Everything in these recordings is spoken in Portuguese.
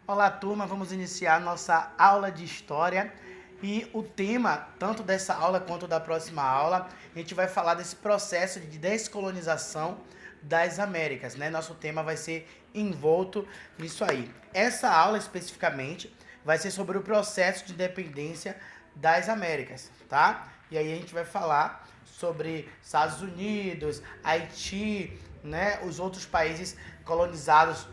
Olá, turma, vamos iniciar nossa aula de História e o tema, tanto dessa aula quanto da próxima aula, a gente vai falar desse processo de descolonização das Américas, né? Nosso tema vai ser envolto nisso aí. Essa aula, especificamente, vai ser sobre o processo de independência das Américas, tá? E aí a gente vai falar sobre Estados Unidos, Haiti, né? Os outros países colonizados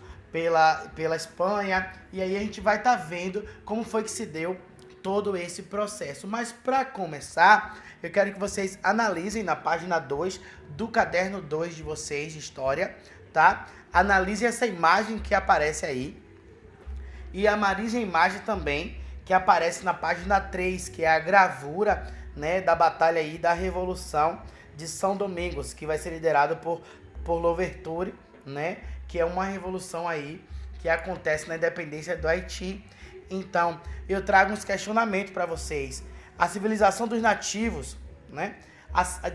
pela Espanha, e aí a gente vai estar vendo como foi que se deu todo esse processo. Mas para começar, eu quero que vocês analisem na página 2 do caderno 2 de vocês de História, tá? Analisem essa imagem que aparece aí e analisem a imagem também que aparece na página 3, que é a gravura, né, da batalha aí da Revolução de São Domingos, que vai ser liderado por Louverture, né, que é uma revolução aí que acontece na independência do Haiti. Então, eu trago uns questionamentos para vocês. A civilização dos nativos, né,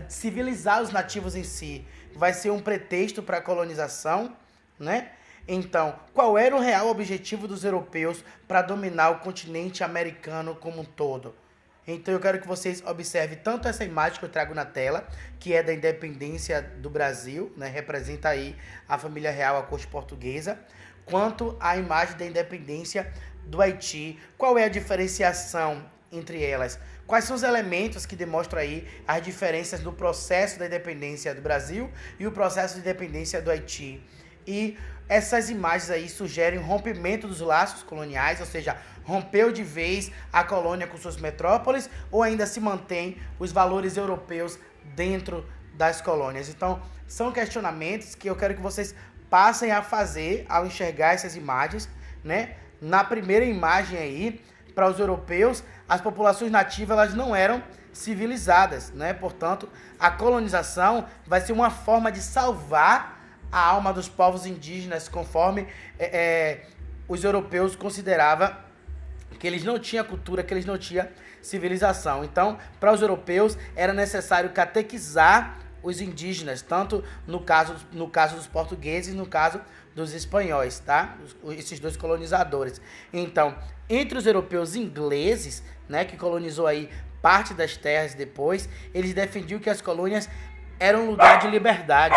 civilizar os nativos em si, vai ser um pretexto para a colonização, né? Então, qual era o real objetivo dos europeus para dominar o continente americano como um todo? Então eu quero que vocês observem tanto essa imagem que eu trago na tela, que é da independência do Brasil, né? Representa aí a família real, a corte portuguesa, quanto a imagem da independência do Haiti. Qual é a diferenciação entre elas? Quais são os elementos que demonstram aí as diferenças do processo da independência do Brasil e o processo de independência do Haiti? E essas imagens aí sugerem o rompimento dos laços coloniais, ou seja, rompeu de vez a colônia com suas metrópoles ou ainda se mantém os valores europeus dentro das colônias. Então, são questionamentos que eu quero que vocês passem a fazer ao enxergar essas imagens, né? Na primeira imagem aí, para os europeus, as populações nativas elas não eram civilizadas, né? Portanto, a colonização vai ser uma forma de salvar a alma dos povos indígenas, conforme os europeus consideravam que eles não tinham cultura, que eles não tinham civilização. Então, para os europeus, era necessário catequizar os indígenas, tanto no caso dos portugueses e no caso dos espanhóis, tá? Esses dois colonizadores. Então, entre os europeus ingleses, né, que colonizou aí parte das terras depois, eles defendiam que as colônias eram um lugar de liberdade.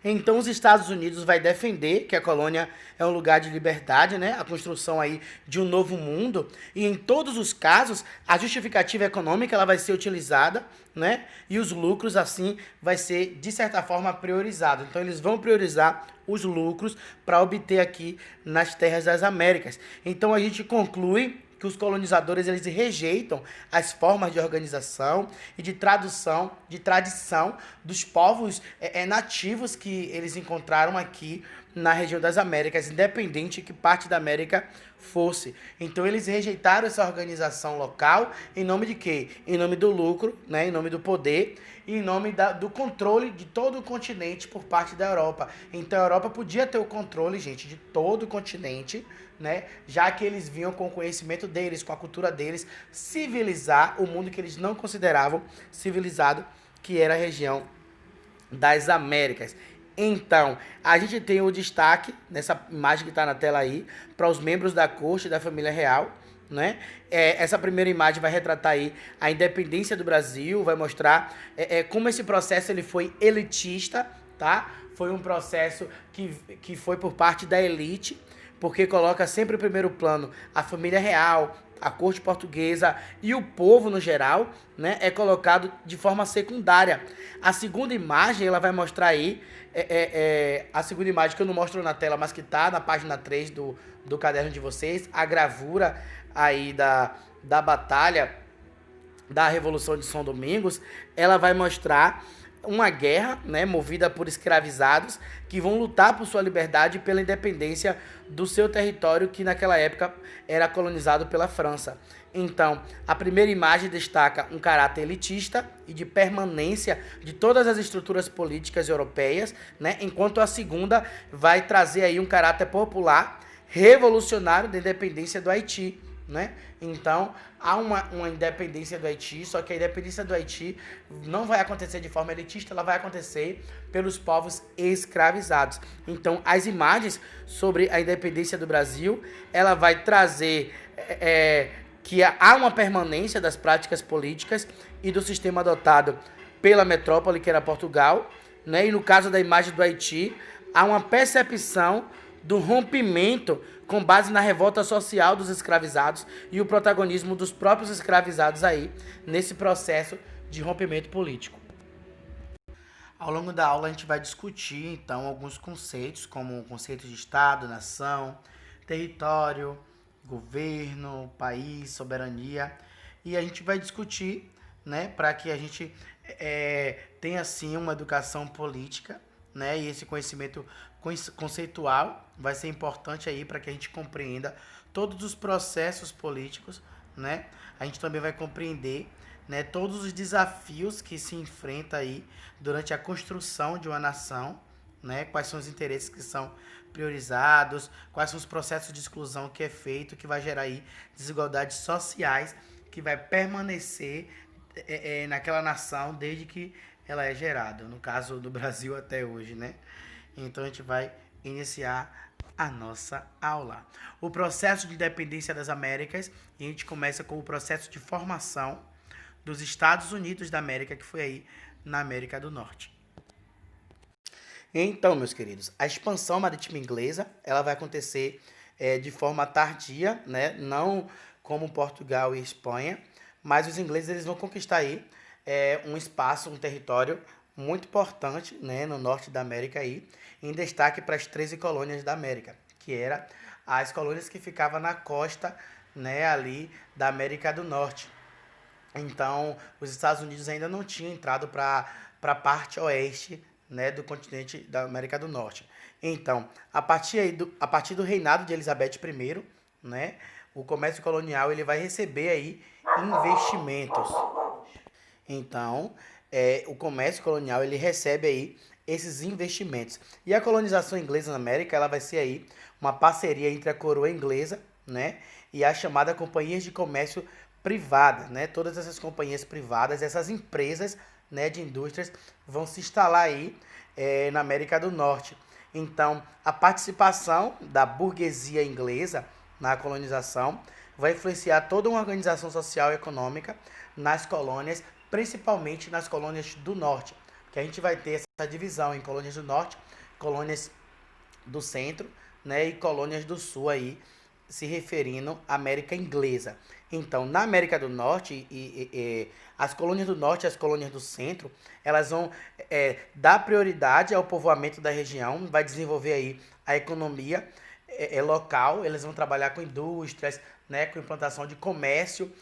Então os Estados Unidos vai defender que a colônia é um lugar de liberdade, né? A construção aí de um novo mundo. E em todos os casos, a justificativa econômica ela vai ser utilizada, né? E os lucros, assim, vai ser, de certa forma, priorizado. Então eles vão priorizar os lucros para obter aqui nas terras das Américas. Então a gente conclui que os colonizadores eles rejeitam as formas de organização e de tradição dos povos nativos que eles encontraram aqui na região das Américas, independente que parte da América fosse. Então eles rejeitaram essa organização local em nome de quê? Em nome do lucro, né? Em nome do poder e em nome do controle de todo o continente por parte da Europa. Então a Europa podia ter o controle, gente, de todo o continente, né? Já que eles vinham com o conhecimento deles, com a cultura deles, civilizar o mundo que eles não consideravam civilizado, que era a região das Américas. Então, a gente tem o destaque, nessa imagem que está na tela aí, para os membros da corte e da família real, né? Essa primeira imagem vai retratar aí a independência do Brasil, vai mostrar como esse processo ele foi elitista, tá? Foi um processo que foi por parte da elite, porque coloca sempre em primeiro plano a família real, a corte portuguesa e o povo no geral, né, é colocado de forma secundária. A segunda imagem, ela vai mostrar aí, a segunda imagem que eu não mostro na tela, mas que está na página 3 do caderno de vocês, a gravura aí da batalha da Revolução de São Domingos, ela vai mostrar uma guerra, né, movida por escravizados que vão lutar por sua liberdade e pela independência do seu território que naquela época era colonizado pela França. Então, a primeira imagem destaca um caráter elitista e de permanência de todas as estruturas políticas europeias, né, enquanto a segunda vai trazer aí um caráter popular revolucionário da independência do Haiti. né? Então, há uma independência do Haiti, só que a independência do Haiti não vai acontecer de forma elitista, ela vai acontecer pelos povos escravizados. Então, as imagens sobre a independência do Brasil, ela vai trazer que há uma permanência das práticas políticas e do sistema adotado pela metrópole, que era Portugal, né? E no caso da imagem do Haiti, há uma percepção do rompimento com base na revolta social dos escravizados e o protagonismo dos próprios escravizados aí nesse processo de rompimento político. Ao longo da aula a gente vai discutir então alguns conceitos, como o conceito de Estado, nação, território, governo, país, soberania, e a gente vai discutir, né, para que a gente tenha assim uma educação política, né, e esse conhecimento conceitual vai ser importante aí para que a gente compreenda todos os processos políticos, né? A gente também vai compreender, né, todos os desafios que se enfrenta aí durante a construção de uma nação, né? Quais são os interesses que são priorizados, quais são os processos de exclusão que é feito, que vai gerar aí desigualdades sociais, que vai permanecer naquela nação desde que ela é gerada, no caso do Brasil até hoje, né? Então a gente vai iniciar a nossa aula. O processo de independência das Américas, e a gente começa com o processo de formação dos Estados Unidos da América, que foi aí na América do Norte. Então, meus queridos, a expansão marítima inglesa, ela vai acontecer de forma tardia, né? Não como Portugal e Espanha, mas os ingleses eles vão conquistar aí um espaço, um território muito importante, né, no norte da América aí, em destaque para as 13 colônias da América, que eram as colônias que ficavam na costa, né, ali da América do Norte. Então, os Estados Unidos ainda não tinham entrado para a parte oeste, né, do continente da América do Norte. Então, a partir do reinado de Elizabeth I, né, o comércio colonial ele vai receber aí investimentos. Então, o comércio colonial ele recebe aí esses investimentos. E a colonização inglesa na América ela vai ser aí uma parceria entre a coroa inglesa, né, e a chamada companhias de comércio privada, né? Todas essas companhias privadas, essas empresas, né, de indústrias vão se instalar aí na América do Norte. Então, a participação da burguesia inglesa na colonização vai influenciar toda uma organização social e econômica nas colônias, principalmente nas colônias do norte, que a gente vai ter essa divisão em colônias do norte, colônias do centro, né, e colônias do sul aí, se referindo à América inglesa. Então, na América do Norte, as colônias do norte e as colônias do centro, elas vão dar prioridade ao povoamento da região, vai desenvolver aí a economia local, eles vão trabalhar com indústrias, né, com implantação de comércio,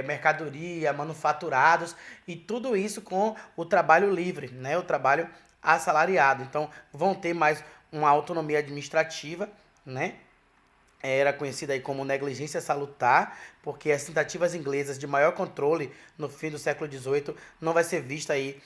mercadoria, manufaturados e tudo isso com o trabalho livre, né, o trabalho assalariado. Então, vão ter mais uma autonomia administrativa, né? Era conhecida aí como negligência salutar, porque as tentativas inglesas de maior controle no fim do século XVIII não vai ser vista aí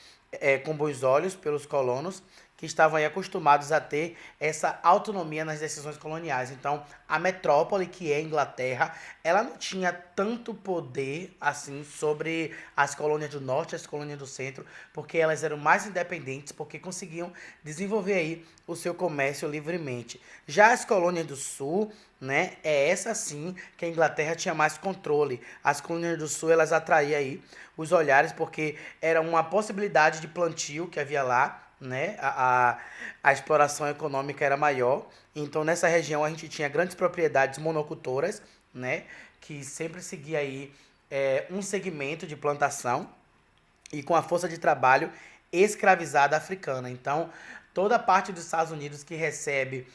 com bons olhos pelos colonos, que estavam aí acostumados a ter essa autonomia nas decisões coloniais. Então, a metrópole, que é a Inglaterra, ela não tinha tanto poder assim sobre as colônias do norte e as colônias do centro, porque elas eram mais independentes, porque conseguiam desenvolver aí o seu comércio livremente. Já as colônias do sul, né, essa sim que a Inglaterra tinha mais controle. As colônias do sul, elas atraíam aí os olhares, porque era uma possibilidade de plantio que havia lá, né? A exploração econômica era maior. Então, nessa região, a gente tinha grandes propriedades monocultoras, né? Que sempre seguia aí um segmento de plantação e com a força de trabalho escravizada africana. Então, toda a parte dos Estados Unidos que recebe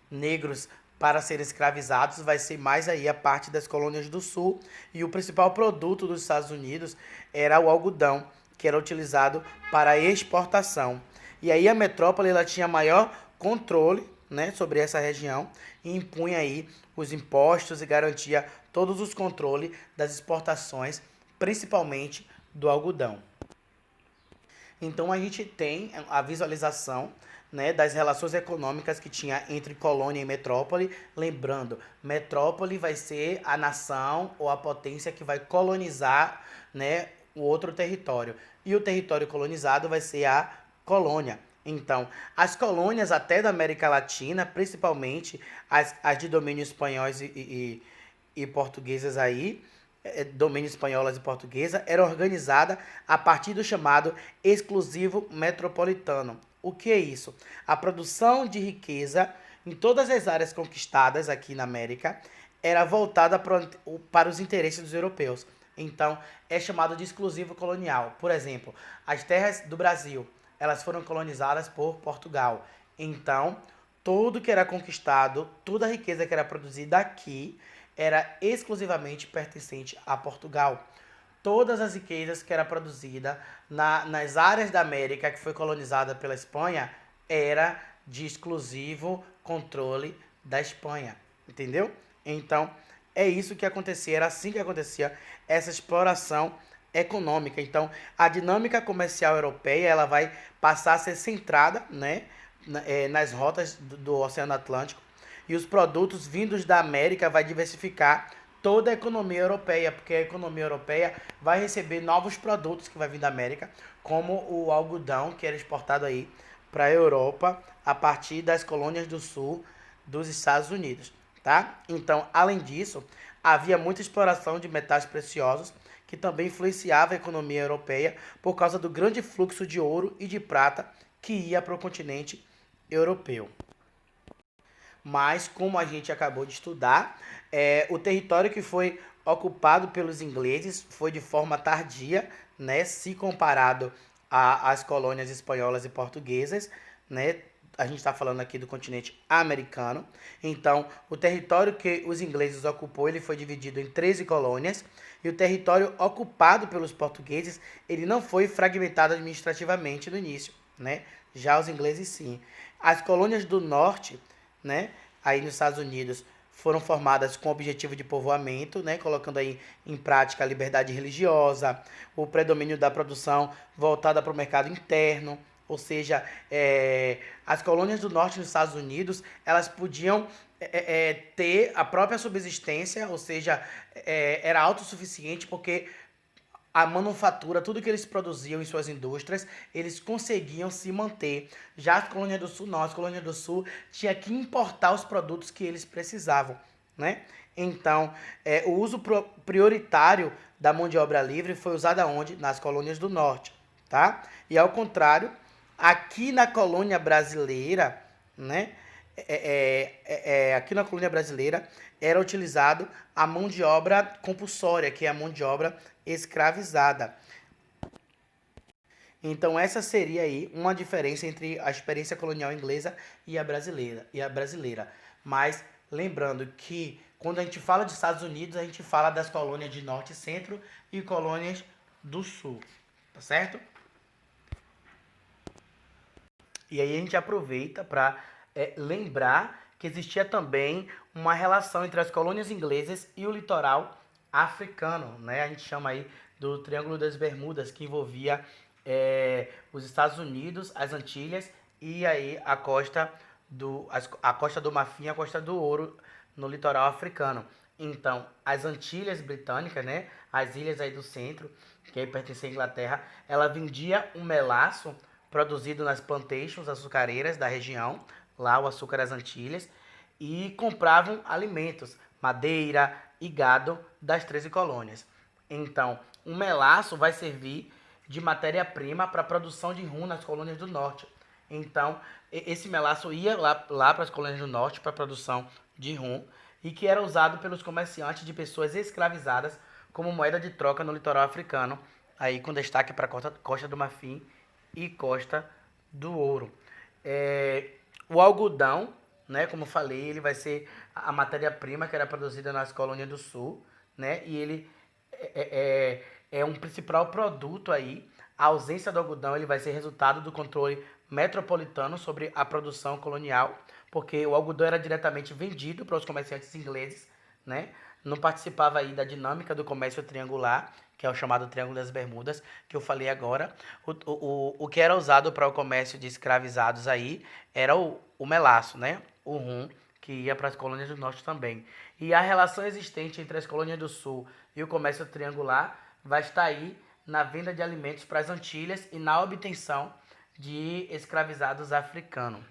negros para serem escravizados vai ser mais aí a parte das colônias do sul, e o principal produto dos Estados Unidos era o algodão, que era utilizado para exportação. E aí a metrópole ela tinha maior controle, né, sobre essa região e impunha aí os impostos e garantia todos os controles das exportações, principalmente do algodão. Então a gente tem a visualização, né, das relações econômicas que tinha entre colônia e metrópole. Lembrando, metrópole vai ser a nação ou a potência que vai colonizar, né, o outro território. E o território colonizado vai ser a colônia. Então, as colônias até da América Latina, principalmente as de domínio espanhóis e portuguesas aí, domínio espanholas e portuguesa, era organizada a partir do chamado exclusivo metropolitano. O que é isso? A produção de riqueza em todas as áreas conquistadas aqui na América era voltada para os interesses dos europeus. Então, é chamado de exclusivo colonial. Por exemplo, as terras do Brasil, elas foram colonizadas por Portugal. Então, tudo que era conquistado, toda a riqueza que era produzida aqui, era exclusivamente pertencente a Portugal. Todas as riquezas que era produzida nas áreas da América que foi colonizada pela Espanha era de exclusivo controle da Espanha, entendeu? Então, é isso que acontecia, era assim que acontecia essa exploração econômica. Então, a dinâmica comercial europeia, ela vai passar a ser centrada, né, nas rotas do Oceano Atlântico, e os produtos vindos da América vai diversificar toda a economia europeia, porque a economia europeia vai receber novos produtos que vai vir da América, como o algodão, que era exportado aí para a Europa a partir das colônias do sul dos Estados Unidos, tá? Então, além disso, havia muita exploração de metais preciosos, que também influenciava a economia europeia por causa do grande fluxo de ouro e de prata que ia para o continente europeu. Mas, como a gente acabou de estudar, o território que foi ocupado pelos ingleses foi de forma tardia, né, se comparado às colônias espanholas e portuguesas, né? A gente está falando aqui do continente americano. Então, o território que os ingleses ocupou, ele foi dividido em 13 colônias, e o território ocupado pelos portugueses, ele não foi fragmentado administrativamente no início, né? Já os ingleses sim. As colônias do norte, né, aí nos Estados Unidos, foram formadas com o objetivo de povoamento, né, colocando aí em prática a liberdade religiosa, o predomínio da produção voltada para o mercado interno, ou seja, as colônias do norte dos Estados Unidos, elas podiam ter a própria subsistência, ou seja, era autossuficiente porque a manufatura, tudo que eles produziam em suas indústrias, eles conseguiam se manter. Já as colônias do sul, não. As colônias do sul tinha que importar os produtos que eles precisavam, né? Então, o uso prioritário da mão de obra livre foi usado aonde? Nas colônias do norte, tá? E ao contrário, aqui na colônia brasileira, né? Aqui na colônia brasileira era utilizado a mão de obra compulsória, que é a mão de obra escravizada. Então essa seria aí uma diferença entre a experiência colonial inglesa e a brasileira. Mas lembrando que quando a gente fala dos Estados Unidos, a gente fala das colônias de norte e centro e colônias do sul, tá certo? E aí a gente aproveita para lembrar que existia também uma relação entre as colônias inglesas e o litoral africano, né? A gente chama aí do Triângulo das Bermudas, que envolvia os Estados Unidos, as Antilhas e aí a costa do Marfim e a costa do Ouro no litoral africano. Então, as Antilhas Britânicas, né? As ilhas aí do centro, que aí pertencem à Inglaterra, ela vendia um melaço produzido nas plantations açucareiras da região, lá o açúcar das Antilhas, e compravam alimentos, madeira e gado das 13 colônias. Então, o melaço vai servir de matéria-prima para a produção de rum nas colônias do norte. Então, esse melaço ia lá para as colônias do norte para a produção de rum e que era usado pelos comerciantes de pessoas escravizadas como moeda de troca no litoral africano, aí com destaque para a Costa do Marfim e Costa do Ouro. O algodão, né, como eu falei, ele vai ser a matéria-prima que era produzida nas colônias do sul, né, e ele é um principal produto aí. A ausência do algodão ele vai ser resultado do controle metropolitano sobre a produção colonial, porque o algodão era diretamente vendido para os comerciantes ingleses, né, não participava aí da dinâmica do comércio triangular, que é o chamado Triângulo das Bermudas, que eu falei agora. O que era usado para o comércio de escravizados aí era o melaço, né? O rum, que ia para as colônias do norte também. E a relação existente entre as colônias do sul e o comércio triangular vai estar aí na venda de alimentos para as Antilhas e na obtenção de escravizados africanos.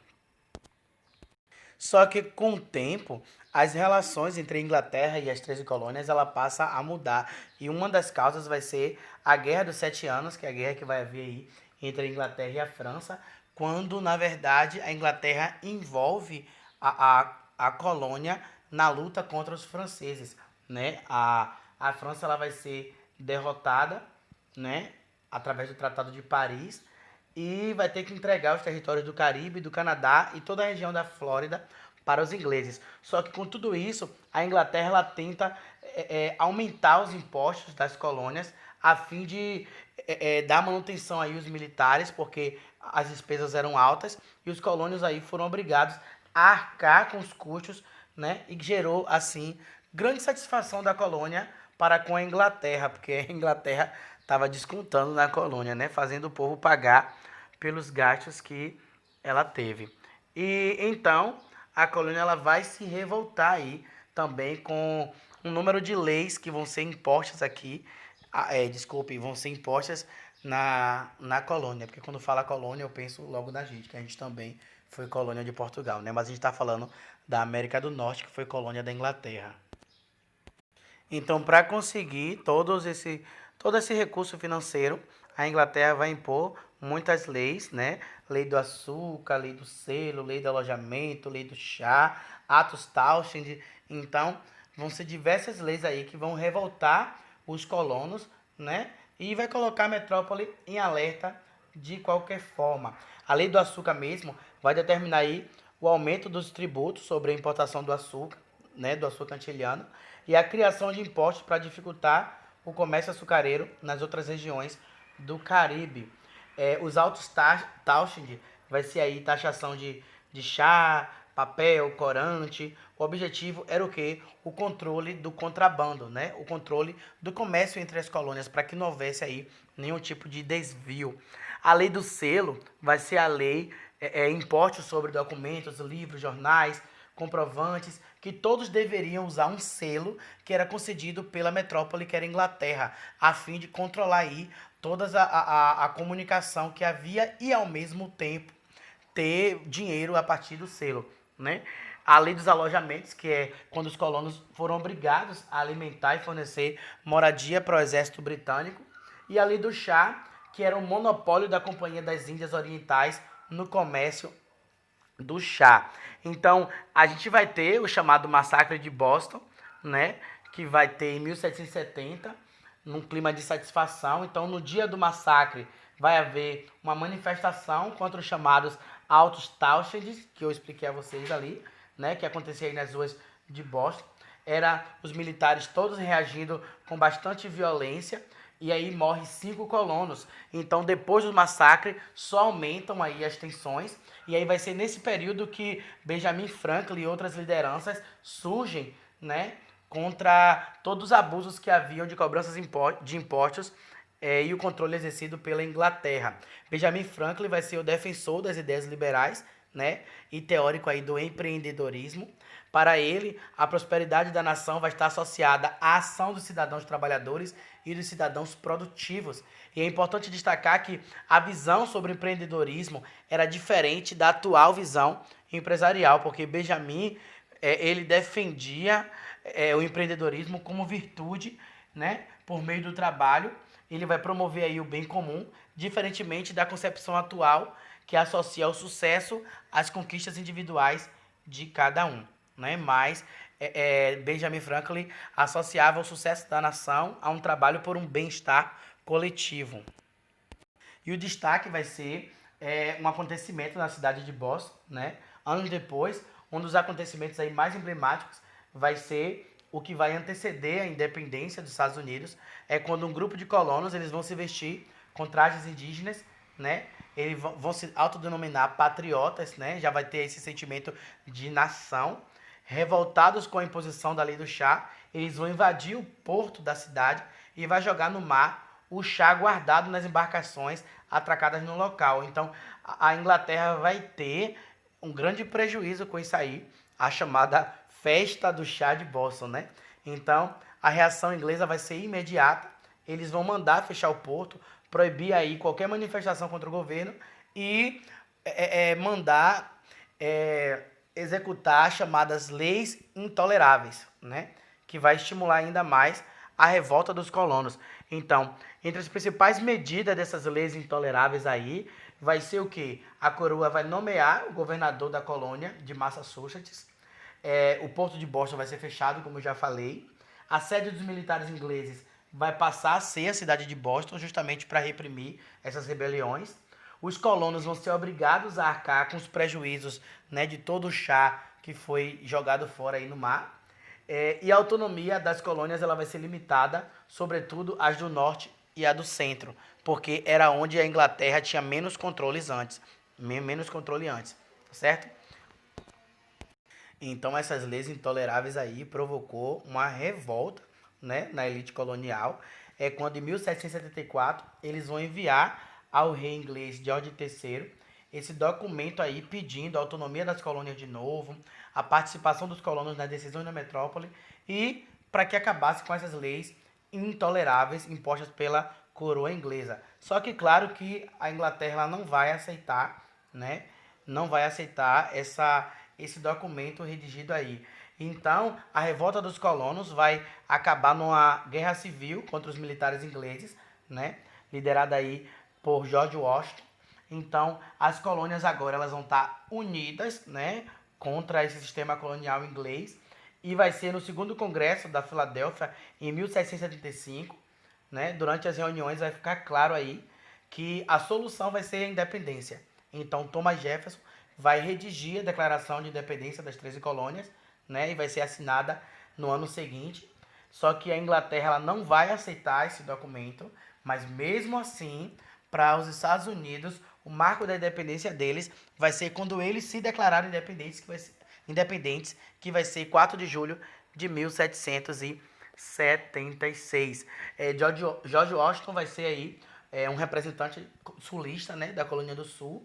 Só que com o tempo, as relações entre a Inglaterra e as 13 colônias ela passa a mudar. E uma das causas vai ser a Guerra dos Sete Anos, que é a guerra que vai haver aí entre a Inglaterra e a França, quando, na verdade, a Inglaterra envolve a colônia na luta contra os franceses. Né? A França ela vai ser derrotada, né, através do Tratado de Paris, e vai ter que entregar os territórios do Caribe, do Canadá e toda a região da Flórida para os ingleses. Só que com tudo isso, a Inglaterra ela tenta aumentar os impostos das colônias a fim de dar manutenção aí aos militares, porque as despesas eram altas e os colônios aí foram obrigados a arcar com os custos, né? E gerou assim grande satisfação da colônia para com a Inglaterra, porque a Inglaterra estava descontando na colônia, né? Fazendo o povo pagar pelos gastos que ela teve. E então a colônia ela vai se revoltar aí também com um número de leis que vão ser impostas aqui, vão ser impostas na colônia, porque quando fala colônia eu penso logo na gente, que a gente também foi colônia de Portugal, né? Mas a gente está falando da América do Norte, que foi colônia da Inglaterra. Então, para conseguir todo esse recurso financeiro, a Inglaterra vai impor muitas leis, né? Lei do açúcar, lei do selo, lei do alojamento, lei do chá, atos Townshend. Então, vão ser diversas leis aí que vão revoltar os colonos, né? E vai colocar a metrópole em alerta de qualquer forma. A lei do açúcar mesmo vai determinar aí o aumento dos tributos sobre a importação do açúcar, né, do açúcar antiliano, e a criação de impostos para dificultar o comércio açucareiro nas outras regiões do Caribe. Os altos Townshend vai ser aí taxação de chá, papel, corante. O objetivo era o quê? O controle do contrabando, né? O controle do comércio entre as colônias, para que não houvesse aí nenhum tipo de desvio. A lei do selo vai ser a lei impostos sobre documentos, livros, jornais, comprovantes, que todos deveriam usar um selo que era concedido pela metrópole, que era a Inglaterra, a fim de controlar aí toda a comunicação que havia e, ao mesmo tempo, ter dinheiro a partir do selo, né? A lei dos alojamentos, que é quando os colonos foram obrigados a alimentar e fornecer moradia para o exército britânico. E a lei do chá, que era o monopólio da Companhia das Índias Orientais no comércio do chá. Então, a gente vai ter o chamado Massacre de Boston, né, que vai ter em 1770, num clima de satisfação. Então, no dia do massacre, vai haver uma manifestação contra os chamados Altos Townshend, que eu expliquei a vocês ali, né, que acontecia aí nas ruas de Boston. Era os militares todos reagindo com bastante violência, e aí morre 5 colonos. Então, depois do massacre, só aumentam aí as tensões. E aí vai ser nesse período que Benjamin Franklin e outras lideranças surgem, né, contra todos os abusos que haviam de cobranças de impostos e o controle exercido pela Inglaterra. Benjamin Franklin vai ser o defensor das ideias liberais, né, e teórico aí do empreendedorismo. Para ele, a prosperidade da nação vai estar associada à ação dos cidadãos trabalhadores e dos cidadãos produtivos. E é importante destacar que a visão sobre o empreendedorismo era diferente da atual visão empresarial, porque Benjamin ele defendia o empreendedorismo como virtude, né, por meio do trabalho. Ele vai promover aí o bem comum, diferentemente da concepção atual que associa o sucesso às conquistas individuais de cada um, né? Mas Benjamin Franklin associava o sucesso da nação a um trabalho por um bem-estar coletivo. E o destaque vai ser um acontecimento na cidade de Boston, né? Anos depois, um dos acontecimentos aí mais emblemáticos vai ser o que vai anteceder a independência dos Estados Unidos, é quando um grupo de colonos eles vão se vestir com trajes indígenas, né? Eles vão se autodenominar patriotas, né? Já vai ter esse sentimento de nação. revoltados com a imposição da lei do chá, eles vão invadir o porto da cidade e vai jogar no mar o chá guardado nas embarcações atracadas no local. Então, a Inglaterra vai ter um grande prejuízo com isso aí, a chamada festa do chá de Boston, né? Então, a reação inglesa vai ser imediata. Eles vão mandar fechar o porto, proibir aí qualquer manifestação contra o governo e mandar executar as chamadas leis intoleráveis, né? Que vai estimular ainda mais a revolta dos colonos. Então, entre as principais medidas dessas leis intoleráveis aí, vai ser o quê? A coroa vai nomear o governador da colônia de Massachusetts. O porto de Boston vai ser fechado, como eu já falei. A sede dos militares ingleses vai passar a ser a cidade de Boston, justamente para reprimir essas rebeliões. Os colonos vão ser obrigados a arcar com os prejuízos, né, de todo o chá que foi jogado fora aí no mar. E a autonomia das colônias ela vai ser limitada, sobretudo as do norte e a do centro, porque era onde a Inglaterra tinha menos controles antes, certo? Então essas leis intoleráveis aí provocou uma revolta, né, na elite colonial. Quando em 1774 eles vão enviar ao rei inglês George III esse documento aí pedindo a autonomia das colônias de novo, a participação dos colonos nas decisões da metrópole e para que acabasse com essas leis intoleráveis impostas pela coroa inglesa. Só que claro que a Inglaterra não vai aceitar, né? Não vai aceitar esse documento redigido aí. Então, a revolta dos colonos vai acabar numa guerra civil contra os militares ingleses, né? Liderada aí por George Washington. Então, as colônias agora elas vão estar unidas, né, contra esse sistema colonial inglês. E vai ser no segundo congresso da Filadélfia, em 1775, né, durante as reuniões vai ficar claro aí que a solução vai ser a independência. Então, Thomas Jefferson vai redigir a Declaração de Independência das 13 colônias, né, e vai ser assinada no ano seguinte. Só que a Inglaterra ela não vai aceitar esse documento, mas mesmo assim, para os Estados Unidos, o marco da independência deles vai ser quando eles se declararem independentes, que vai ser 4 de julho de 1776. George Washington vai ser aí um representante sulista, né, da colônia do Sul,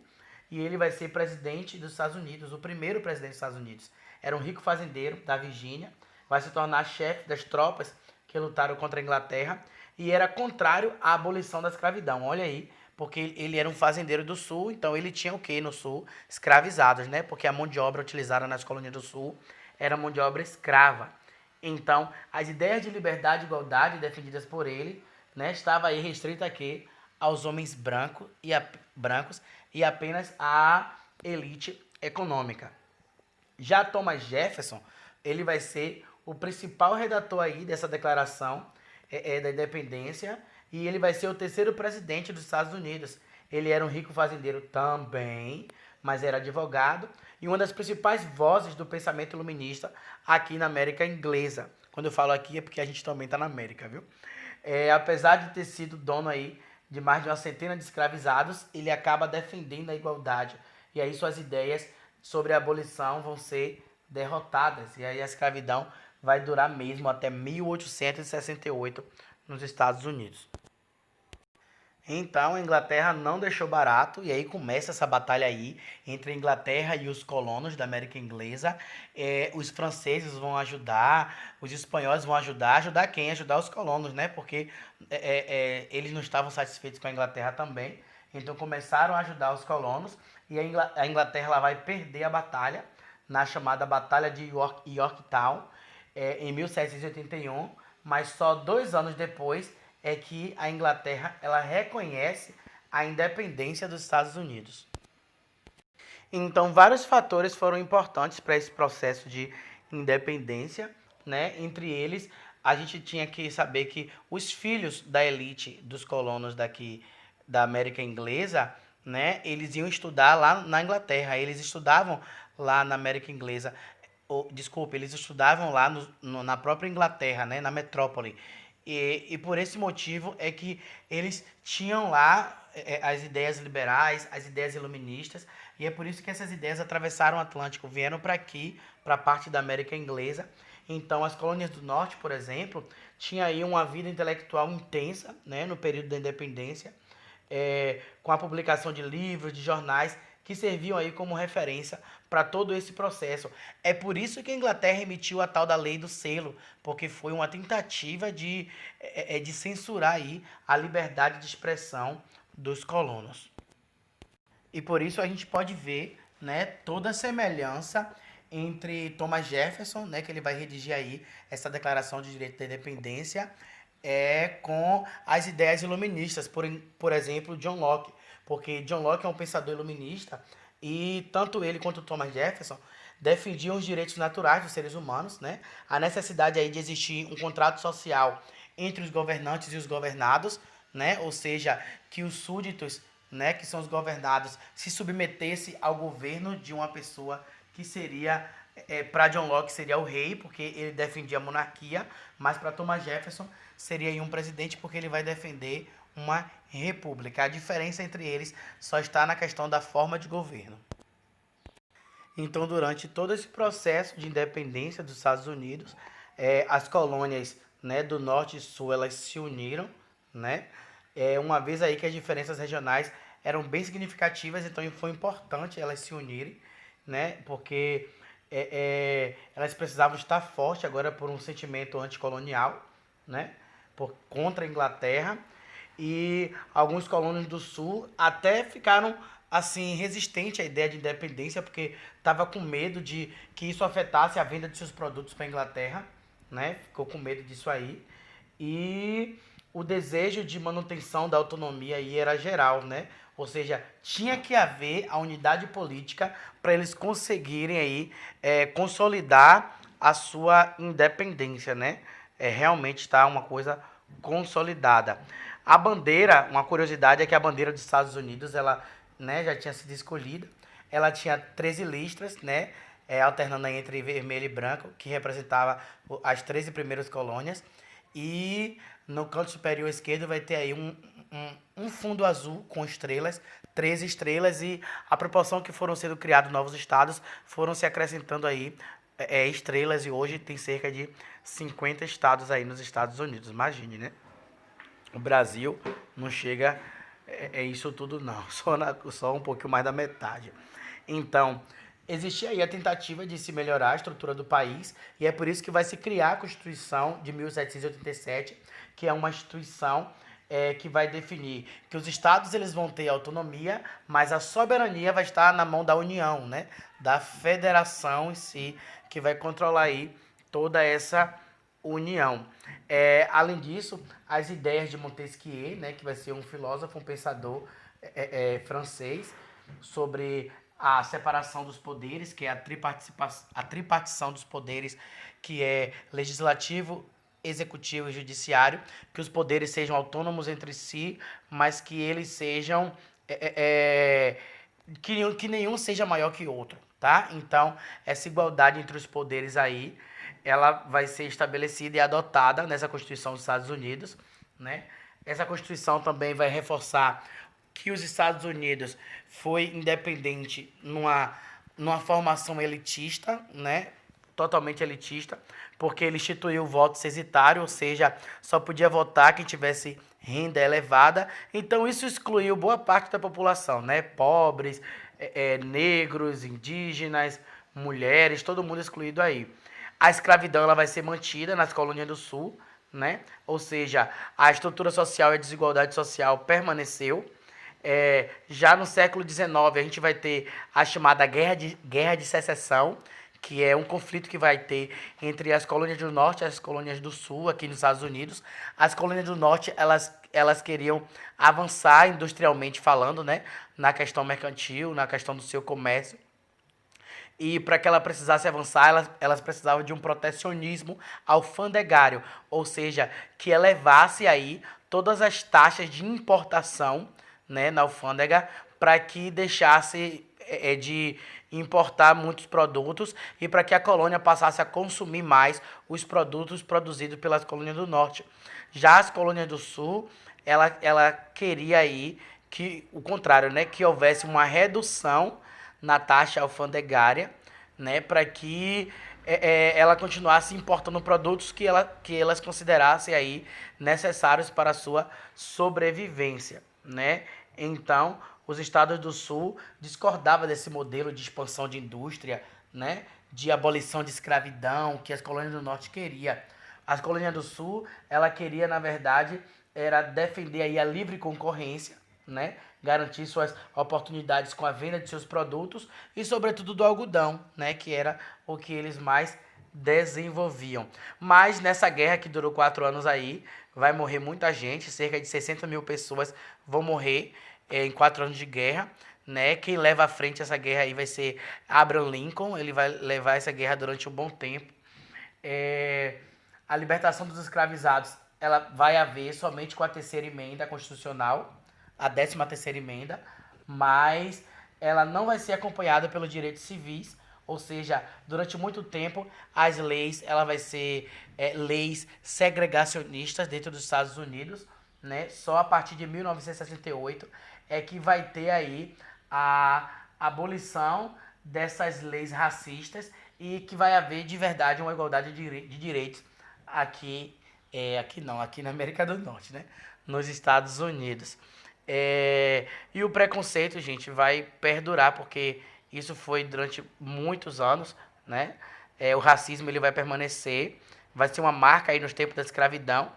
e ele vai ser presidente dos Estados Unidos, o primeiro presidente dos Estados Unidos. Era um rico fazendeiro da Virgínia, vai se tornar chefe das tropas que lutaram contra a Inglaterra e era contrário à abolição da escravidão. Olha aí, porque ele era um fazendeiro do Sul, então ele tinha o que no Sul? Escravizados, né? Porque a mão de obra utilizada nas colônias do Sul era mão de obra escrava. Então, as ideias de liberdade e igualdade defendidas por ele, né, estava aí restrita aqui aos homens brancos e apenas à elite econômica. Já Thomas Jefferson, ele vai ser o principal redator aí dessa declaração da independência e ele vai ser o terceiro presidente dos Estados Unidos. Ele era um rico fazendeiro também, mas era advogado e uma das principais vozes do pensamento iluminista aqui na América inglesa. Quando eu falo aqui é porque a gente também está na América, viu? Apesar de ter sido dono aí de mais de uma centena de escravizados, ele acaba defendendo a igualdade. E aí suas ideias sobre a abolição vão ser derrotadas. E aí a escravidão vai durar mesmo até 1868 nos Estados Unidos. Então a Inglaterra não deixou barato e aí começa essa batalha aí entre a Inglaterra e os colonos da América Inglesa. Os franceses vão ajudar, os espanhóis vão ajudar quem? Ajudar os colonos, né? Porque eles não estavam satisfeitos com a Inglaterra também. Então começaram a ajudar os colonos e a Inglaterra ela vai perder a batalha na chamada Batalha de Yorktown em 1781, mas só 2 anos depois é que a Inglaterra ela reconhece a independência dos Estados Unidos. Então, vários fatores foram importantes para esse processo de independência, né? Entre eles, a gente tinha que saber que os filhos da elite dos colonos daqui da América Inglesa, né? Eles iam estudar lá na Inglaterra, eles estudavam lá na América Inglesa. Eles estudavam lá na própria Inglaterra, né? Na metrópole. E por esse motivo é que eles tinham lá as ideias liberais, as ideias iluministas, e é por isso que essas ideias atravessaram o Atlântico, vieram para aqui, para a parte da América Inglesa. Então, as colônias do Norte, por exemplo, tinha aí uma vida intelectual intensa, né, no período da independência, com a publicação de livros, de jornais, que serviam aí como referência para todo esse processo. É por isso que a Inglaterra emitiu a tal da lei do selo, porque foi uma tentativa de censurar aí a liberdade de expressão dos colonos. E por isso a gente pode ver, né, toda a semelhança entre Thomas Jefferson, né, que ele vai redigir aí essa Declaração de Direito da Independência, com as ideias iluministas, por exemplo, John Locke, porque John Locke é um pensador iluminista e tanto ele quanto Thomas Jefferson defendiam os direitos naturais dos seres humanos, né, a necessidade aí de existir um contrato social entre os governantes e os governados, né, ou seja, que os súditos, né, que são os governados, se submetesse ao governo de uma pessoa que seria, para John Locke seria o rei, porque ele defendia a monarquia, mas para Thomas Jefferson seria aí um presidente, porque ele vai defender uma república. A diferença entre eles só está na questão da forma de governo. Então, durante todo esse processo de independência dos Estados Unidos, as colônias, né, do Norte e Sul, elas se uniram, né, uma vez aí que as diferenças regionais eram bem significativas, então foi importante elas se unirem, né, porque elas precisavam estar fortes agora por um sentimento anticolonial, né, contra a Inglaterra, e alguns colonos do Sul até ficaram assim resistentes à ideia de independência, porque estava com medo de que isso afetasse a venda de seus produtos para a Inglaterra, né, ficou com medo disso aí, e o desejo de manutenção da autonomia aí era geral, né? Ou seja, tinha que haver a unidade política para eles conseguirem aí consolidar a sua independência, né? Realmente está uma coisa consolidada. A bandeira, uma curiosidade é que a bandeira dos Estados Unidos, ela, né, já tinha sido escolhida. Ela tinha 13 listras, né? Alternando entre vermelho e branco, que representava as 13 primeiras colônias. E no canto superior esquerdo vai ter aí um fundo azul com estrelas, 13 estrelas, e a proporção que foram sendo criados novos estados foram se acrescentando aí estrelas, e hoje tem cerca de 50 estados aí nos Estados Unidos. Imagine, né? O Brasil não chega isso tudo não, só um pouquinho mais da metade. Então, existia aí a tentativa de se melhorar a estrutura do país, e é por isso que vai se criar a Constituição de 1787, que é uma instituição que vai definir que os estados eles vão ter autonomia, mas a soberania vai estar na mão da União, né? Da federação em si, que vai controlar aí toda essa união. Além disso, as ideias de Montesquieu, né, que vai ser um filósofo, um pensador francês, sobre a separação dos poderes, que é a tripartição dos poderes, que é legislativo, executivo e judiciário, que os poderes sejam autônomos entre si, mas que eles sejam que nenhum seja maior que o outro, tá? Então, essa igualdade entre os poderes aí, ela vai ser estabelecida e adotada nessa Constituição dos Estados Unidos, né? Essa Constituição também vai reforçar que os Estados Unidos foi independente numa formação elitista, né? Totalmente elitista, porque ele instituiu o voto censitário, ou seja, só podia votar quem tivesse renda elevada. Então isso excluiu boa parte da população, né? Pobres, negros, indígenas, mulheres, todo mundo excluído aí. A escravidão ela vai ser mantida nas colônias do Sul, né? Ou seja, a estrutura social e a desigualdade social permaneceu. Já no século XIX, a gente vai ter a chamada Guerra de Secessão, que é um conflito que vai ter entre as colônias do Norte e as colônias do Sul, aqui nos Estados Unidos. As colônias do Norte, elas queriam avançar industrialmente falando, né? Na questão mercantil, na questão do seu comércio. E para que ela precisasse avançar, elas precisavam de um protecionismo alfandegário, ou seja, que elevasse aí todas as taxas de importação, né, na alfândega, para que deixasse importar muitos produtos e para que a colônia passasse a consumir mais os produtos produzidos pelas colônias do norte. Já as colônias do sul, ela queria aí que o contrário, né, que houvesse uma redução na taxa alfandegária, né, para que ela continuasse importando produtos que elas considerassem aí necessários para a sua sobrevivência, né? Então, os estados do sul discordavam desse modelo de expansão de indústria, né, de abolição de escravidão que as colônias do norte queriam. As colônias do sul, ela queria, na verdade, era defender aí a livre concorrência, né, garantir suas oportunidades com a venda de seus produtos e, sobretudo, do algodão, né, que era o que eles mais desenvolviam. Mas nessa guerra que durou 4 anos aí, vai morrer muita gente, cerca de 60 mil pessoas vão morrer em 4 anos de guerra, né? Quem leva à frente essa guerra aí vai ser Abraham Lincoln, ele vai levar essa guerra durante um bom tempo. A libertação dos escravizados, ela vai haver somente com a terceira emenda constitucional, a 13ª emenda, mas ela não vai ser acompanhada pelos direitos civis, ou seja, durante muito tempo as leis, ela vai ser leis segregacionistas dentro dos Estados Unidos, né? Só a partir de 1968 é que vai ter aí a abolição dessas leis racistas e que vai haver de verdade uma igualdade de direitos aqui na América do Norte, né? Nos Estados Unidos. E o preconceito, gente, vai perdurar, porque isso foi durante muitos anos, né? O racismo ele vai permanecer, vai ser uma marca aí nos tempos da escravidão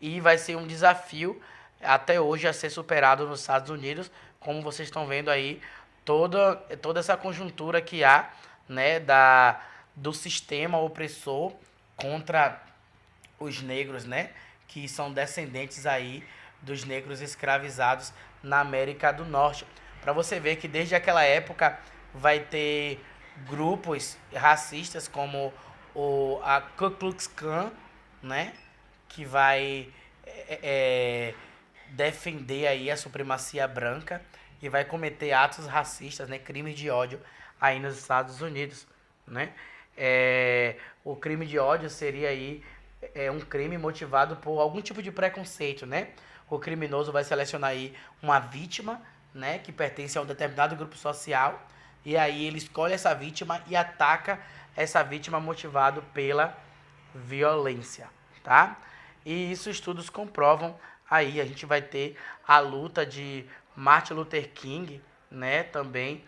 e vai ser um desafio até hoje a ser superado nos Estados Unidos, como vocês estão vendo aí, toda essa conjuntura que há, né, do sistema opressor contra os negros, né, que são descendentes aí dos negros escravizados na América do Norte. Para você ver que desde aquela época vai ter grupos racistas como a Ku Klux Klan, né, que vai defender aí a supremacia branca e vai cometer atos racistas, né, crimes de ódio aí nos Estados Unidos, né? O crime de ódio seria aí um crime motivado por algum tipo de preconceito, né? O criminoso vai selecionar aí uma vítima, né, que pertence a um determinado grupo social, e aí ele escolhe essa vítima e ataca essa vítima motivado pela violência, tá? E isso estudos comprovam aí. A gente vai ter a luta de Martin Luther King, né, também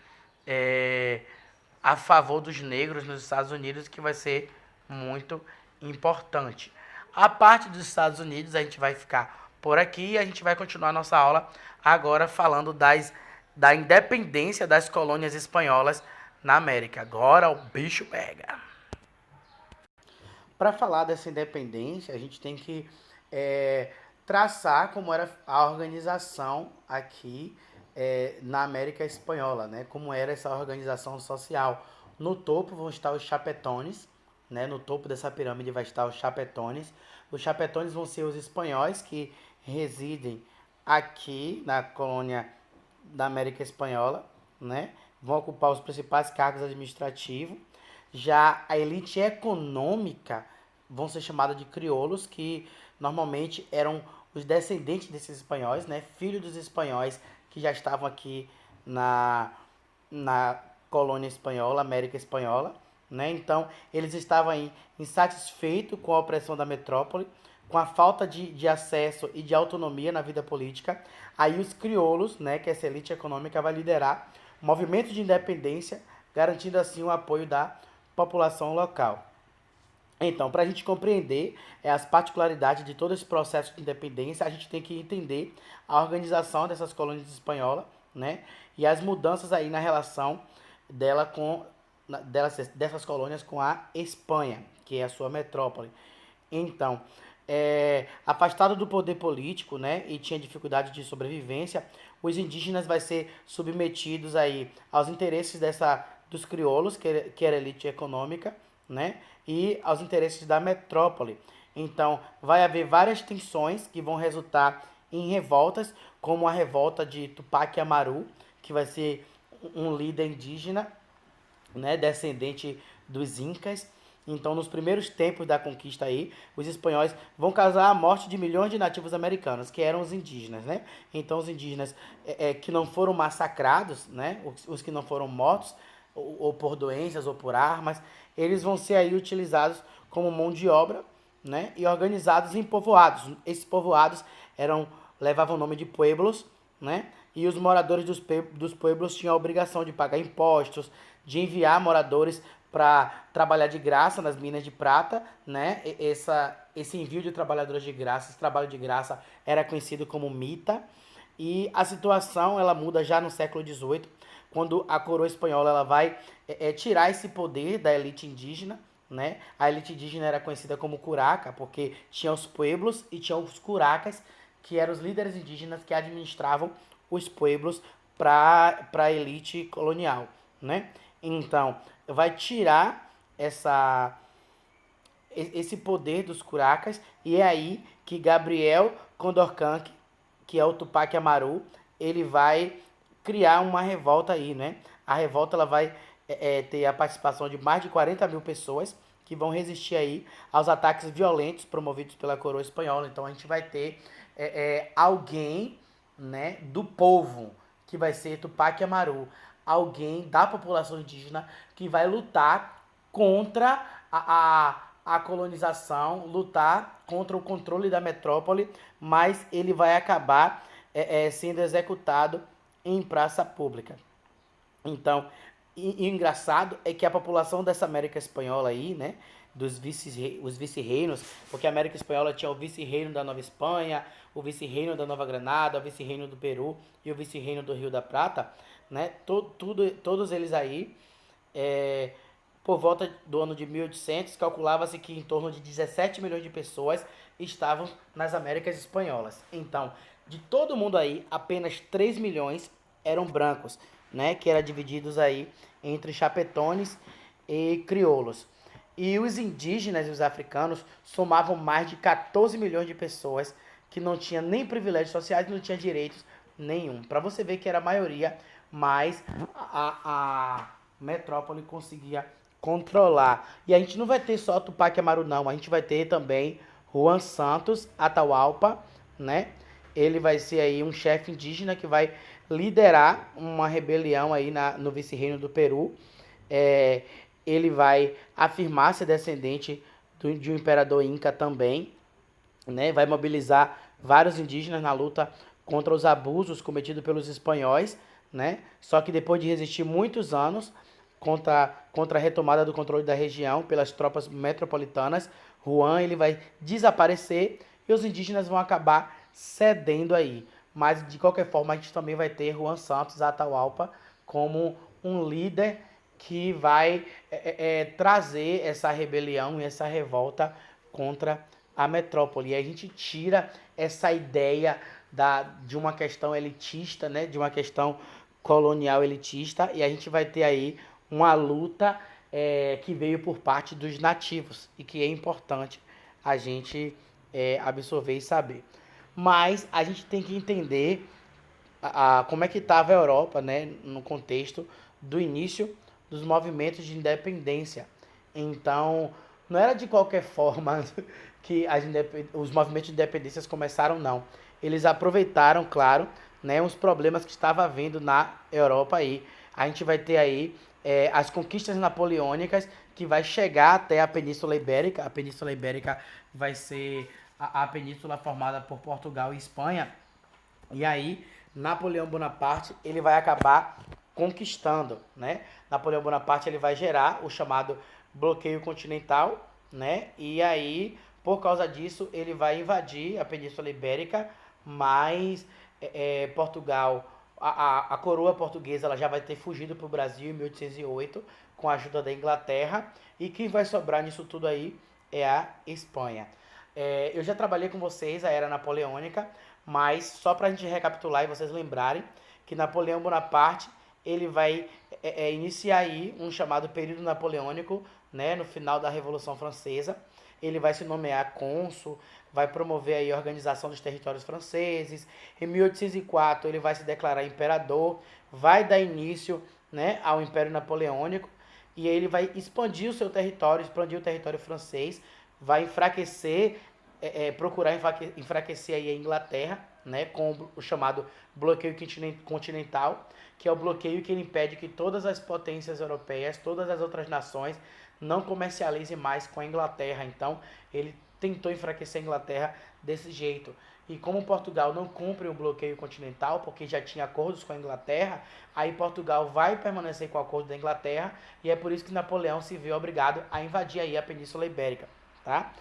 a favor dos negros nos Estados Unidos, que vai ser muito importante. A parte dos Estados Unidos a gente vai ficar por aqui e a gente vai continuar nossa aula agora falando da independência das colônias espanholas na América. Agora o bicho pega. Para falar dessa independência, a gente tem que traçar como era a organização aqui na América Espanhola, né? Como era essa organização social. No topo vão estar os chapetones, né? No topo dessa pirâmide vai estar os chapetones. Os chapetones vão ser os espanhóis que residem aqui na colônia da América Espanhola, né? Vão ocupar os principais cargos administrativos. Já a elite econômica vão ser chamada de crioulos, que normalmente eram os descendentes desses espanhóis, né? Filhos dos espanhóis que já estavam aqui na colônia espanhola, América Espanhola, né? Então, eles estavam aí insatisfeitos com a opressão da metrópole, com a falta de acesso e de autonomia na vida política. Aí os crioulos, né, que essa elite econômica vai liderar o movimento de independência, garantindo assim o apoio da população local. Então, para a gente compreender as particularidades de todo esse processo de independência, a gente tem que entender a organização dessas colônias espanholas, né, e as mudanças aí na relação dessas colônias com a Espanha, que é a sua metrópole. Então, afastado do poder político, né, e tinha dificuldade de sobrevivência, os indígenas vai ser submetidos aí aos interesses dos crioulos, que era a elite econômica, né, e aos interesses da metrópole. Então, vai haver várias tensões que vão resultar em revoltas, como a revolta de Tupac Amaru, que vai ser um líder indígena né, descendente dos Incas. Então, nos primeiros tempos da conquista aí, os espanhóis vão causar a morte de milhões de nativos americanos, que eram os indígenas, né? Então, os indígenas que não foram massacrados, né? Os que não foram mortos, ou por doenças ou por armas, eles vão ser aí utilizados como mão de obra, né? E organizados em povoados. Esses povoados levavam o nome de pueblos, né? E os moradores dos pueblos tinham a obrigação de pagar impostos, de enviar moradores para trabalhar de graça nas minas de prata, né? Esse envio de trabalhadores de graça, esse trabalho de graça era conhecido como mita. E a situação ela muda já no século XVIII, quando a coroa espanhola ela vai tirar esse poder da elite indígena, né? A elite indígena era conhecida como curaca, porque tinha os pueblos e tinha os curacas, que eram os líderes indígenas que administravam os pueblos para a elite colonial, né? Então, vai tirar esse poder dos curacas e é aí que Gabriel Condorcanqui, que é o Tupac Amaru, ele vai criar uma revolta aí, né? A revolta ela vai ter a participação de mais de 40 mil pessoas que vão resistir aí aos ataques violentos promovidos pela coroa espanhola. Então a gente vai ter alguém, né, do povo, que vai ser Tupac Amaru, alguém da população indígena que vai lutar contra a colonização, lutar contra o controle da metrópole, mas ele vai acabar sendo executado em praça pública. Então, e o engraçado é que a população dessa América Espanhola aí, né, os vice-reinos, porque a América Espanhola tinha o vice-reino da Nova Espanha, o vice-reino da Nova Granada, o vice-reino do Peru e o vice-reino do Rio da Prata, né, todos eles aí, é, por volta do ano de 1800, calculava-se que em torno de 17 milhões de pessoas estavam nas Américas Espanholas. Então, de todo mundo aí, apenas 3 milhões eram brancos, né, que eram divididos aí entre chapetones e crioulos. E os indígenas e os africanos somavam mais de 14 milhões de pessoas que não tinham nem privilégios sociais, não tinham direitos nenhum. Para você ver que era a maioria, mas a metrópole conseguia controlar. E a gente não vai ter só Tupac Amaru, não. A gente vai ter também Juan Santos Atahualpa, né? Ele vai ser aí um chefe indígena que vai liderar uma rebelião aí no vice-reino do Peru. Ele vai afirmar ser descendente de um imperador inca também, né? Vai mobilizar vários indígenas na luta contra os abusos cometidos pelos espanhóis, né? Só que depois de resistir muitos anos contra a retomada do controle da região pelas tropas metropolitanas, Juan ele vai desaparecer e os indígenas vão acabar cedendo aí. Mas de qualquer forma a gente também vai ter Juan Santos Atahualpa como um líder que vai trazer essa rebelião e essa revolta contra a metrópole. E a gente tira essa ideia de uma questão elitista, né, de uma questão colonial elitista, e a gente vai ter aí uma luta que veio por parte dos nativos e que é importante a gente absorver e saber. Mas a gente tem que entender como é que estava a Europa, né, no contexto do início dos movimentos de independência. Então, não era de qualquer forma que os movimentos de independência começaram, não. Eles aproveitaram, claro, né, os problemas que estava havendo na Europa aí. A gente vai ter aí as conquistas napoleônicas que vai chegar até a Península Ibérica. A Península Ibérica vai ser a península formada por Portugal e Espanha. E aí, Napoleão Bonaparte, ele vai acabar conquistando, né? Napoleão Bonaparte, ele vai gerar o chamado bloqueio continental, né? E aí, por causa disso, ele vai invadir a Península Ibérica, mas Portugal, a coroa portuguesa, ela já vai ter fugido para o Brasil em 1808, com a ajuda da Inglaterra, e quem vai sobrar nisso tudo aí é a Espanha. Eu já trabalhei com vocês a Era Napoleônica, mas só para a gente recapitular e vocês lembrarem que Napoleão Bonaparte ele vai iniciar aí um chamado período napoleônico, né, no final da Revolução Francesa. Ele vai se nomear cônsul, vai promover aí a organização dos territórios franceses. Em 1804 ele vai se declarar imperador, vai dar início, né, ao Império Napoleônico. e aí ele vai expandir o seu território, expandir o território francês, vai enfraquecer, procurar enfraquecer aí a Inglaterra, né, com o chamado bloqueio continental, que é o bloqueio que ele impede que todas as potências europeias, todas as outras nações não comercializem mais com a Inglaterra. Então, ele tentou enfraquecer a Inglaterra desse jeito. E como Portugal não cumpre o bloqueio continental, porque já tinha acordos com a Inglaterra, aí Portugal vai permanecer com o acordo da Inglaterra, e é por isso que Napoleão se viu obrigado a invadir aí a Península Ibérica, tá?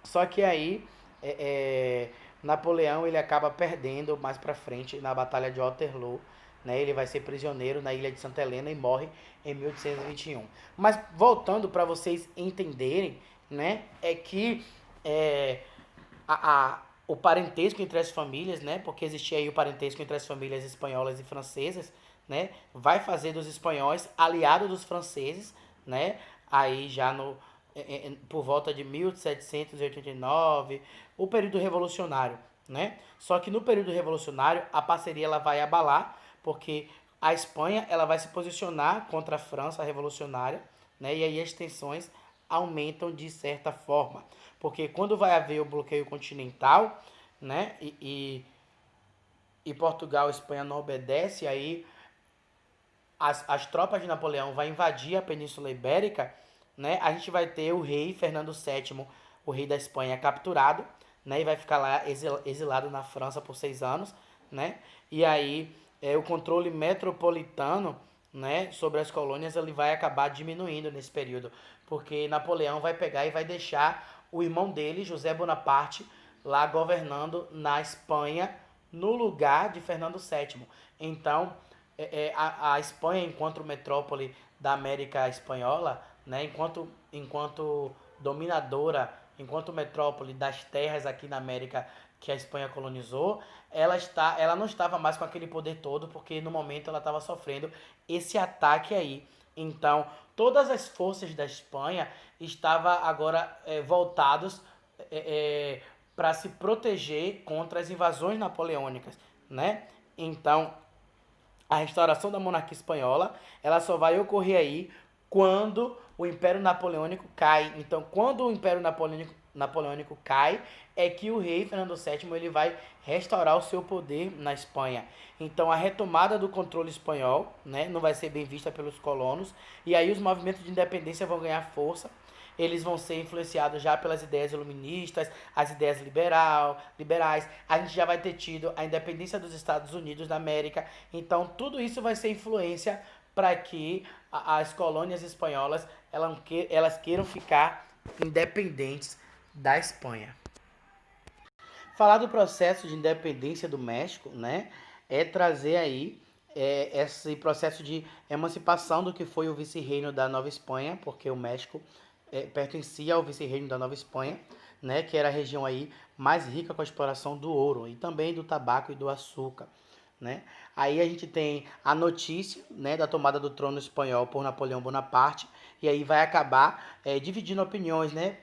Só que aí Napoleão ele acaba perdendo mais pra frente na Batalha de Waterloo, né? Ele vai ser prisioneiro na ilha de Santa Helena e morre em 1821. Mas voltando para vocês entenderem, né, é que o parentesco entre as famílias, né, porque existia aí o parentesco entre as famílias espanholas e francesas, né, vai fazer dos espanhóis aliados dos franceses, né, aí já por volta de 1789, o período revolucionário, né? Só que no período revolucionário a parceria ela vai abalar, porque a Espanha ela vai se posicionar contra a França revolucionária, né? E aí as tensões aumentam de certa forma, porque quando vai haver o bloqueio continental, né? E Portugal e Espanha não obedecem, aí as tropas de Napoleão vão invadir a Península Ibérica, né? A gente vai ter o rei Fernando VII, o rei da Espanha, capturado, né? E vai ficar lá exilado na França por 6 anos, né? E aí o controle metropolitano, né, sobre as colônias ele vai acabar diminuindo nesse período, porque Napoleão vai pegar e vai deixar o irmão dele, José Bonaparte, lá governando na Espanha no lugar de Fernando VII. Então, a Espanha, enquanto metrópole da América Espanhola, né, enquanto dominadora, enquanto metrópole das terras aqui na América que a Espanha colonizou, ela não estava mais com aquele poder todo, porque no momento ela estava sofrendo esse ataque aí. Então, todas as forças da Espanha estavam agora voltados para se proteger contra as invasões napoleônicas, né? Então, a restauração da monarquia espanhola, ela só vai ocorrer aí quando o Império Napoleônico cai. Então, quando o Império Napoleônico cai, é que o rei Fernando VII ele vai restaurar o seu poder na Espanha. Então, a retomada do controle espanhol, né, não vai ser bem vista pelos colonos, e aí os movimentos de independência vão ganhar força. Eles vão ser influenciados já pelas ideias iluministas, as ideias liberais. A gente já vai ter tido a independência dos Estados Unidos da América. Então, tudo isso vai ser influência para que as colônias espanholas elas queiram ficar independentes da Espanha. Falar do processo de independência do México, né, é trazer aí esse processo de emancipação do que foi o vice-reino da Nova Espanha, porque o México pertencia ao vice-reino da Nova Espanha, né, que era a região aí mais rica com a exploração do ouro e também do tabaco e do açúcar, né? Aí a gente tem a notícia, né, da tomada do trono espanhol por Napoleão Bonaparte, e aí vai acabar dividindo opiniões, né?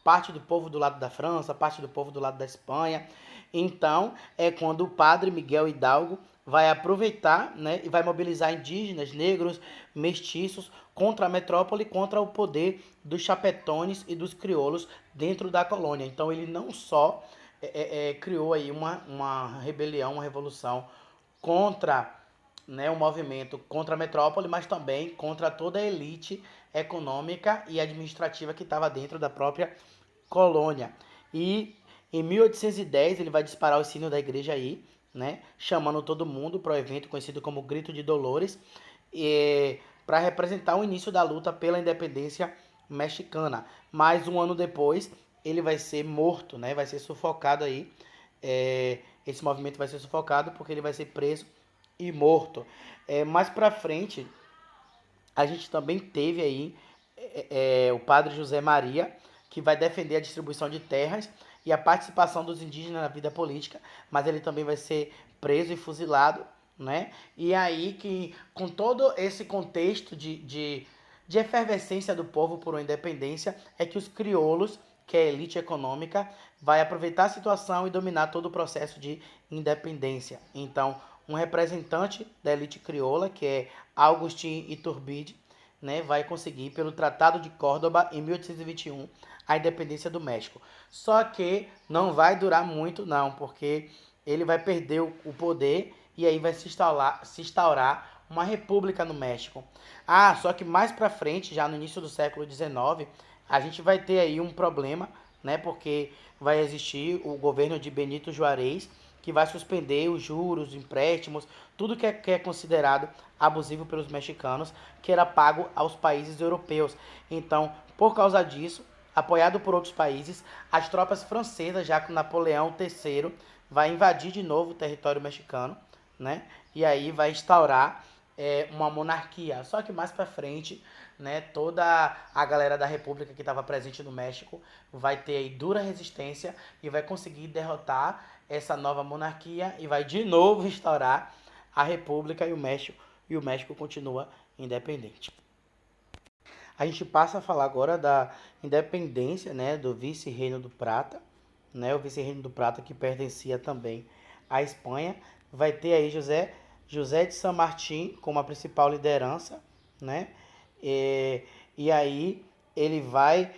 Parte do povo do lado da França, parte do povo do lado da Espanha. Então, é quando o padre Miguel Hidalgo vai aproveitar, né, e vai mobilizar indígenas, negros, mestiços contra a metrópole, contra o poder dos chapetones e dos crioulos dentro da colônia. Então, ele não só criou aí uma rebelião, uma revolução contra, né, o movimento contra a metrópole, mas também contra toda a elite econômica e administrativa que estava dentro da própria colônia. E em 1810 ele vai disparar o sino da igreja aí, né, chamando todo mundo para o evento conhecido como Grito de Dolores, para representar o início da luta pela independência mexicana. Mas um ano depois ele vai ser morto, né, vai ser sufocado aí. Esse movimento vai ser sufocado porque ele vai ser preso e morto. Mais para frente a gente também teve aí o padre José Maria, que vai defender a distribuição de terras e a participação dos indígenas na vida política, mas ele também vai ser preso e fuzilado, né? E aí que, com todo esse contexto de efervescência do povo por uma independência, é que os crioulos, que é a elite econômica, vai aproveitar a situação e dominar todo o processo de independência. Então, um representante da elite crioula, que é Agustín Iturbide, né, vai conseguir, pelo Tratado de Córdoba, em 1821, a independência do México. Só que não vai durar muito, não, porque ele vai perder o poder e aí vai se instaurar uma república no México. Só que mais pra frente, já no início do século XIX, a gente vai ter aí um problema, né, porque vai existir o governo de Benito Juárez, que vai suspender os juros, os empréstimos, tudo que é considerado abusivo pelos mexicanos, que era pago aos países europeus. Então, por causa disso, apoiado por outros países, as tropas francesas, já que Napoleão III vai invadir de novo o território mexicano, né? E aí vai instaurar uma monarquia. Só que mais para frente, né, toda a galera da República que estava presente no México vai ter aí dura resistência e vai conseguir derrotar essa nova monarquia e vai de novo instaurar a República e o México continua independente. A gente passa a falar agora da independência, né, do vice-reino do Prata, né, o vice-reino do Prata que pertencia também à Espanha. Vai ter aí José de San Martín como a principal liderança, né, e aí ele vai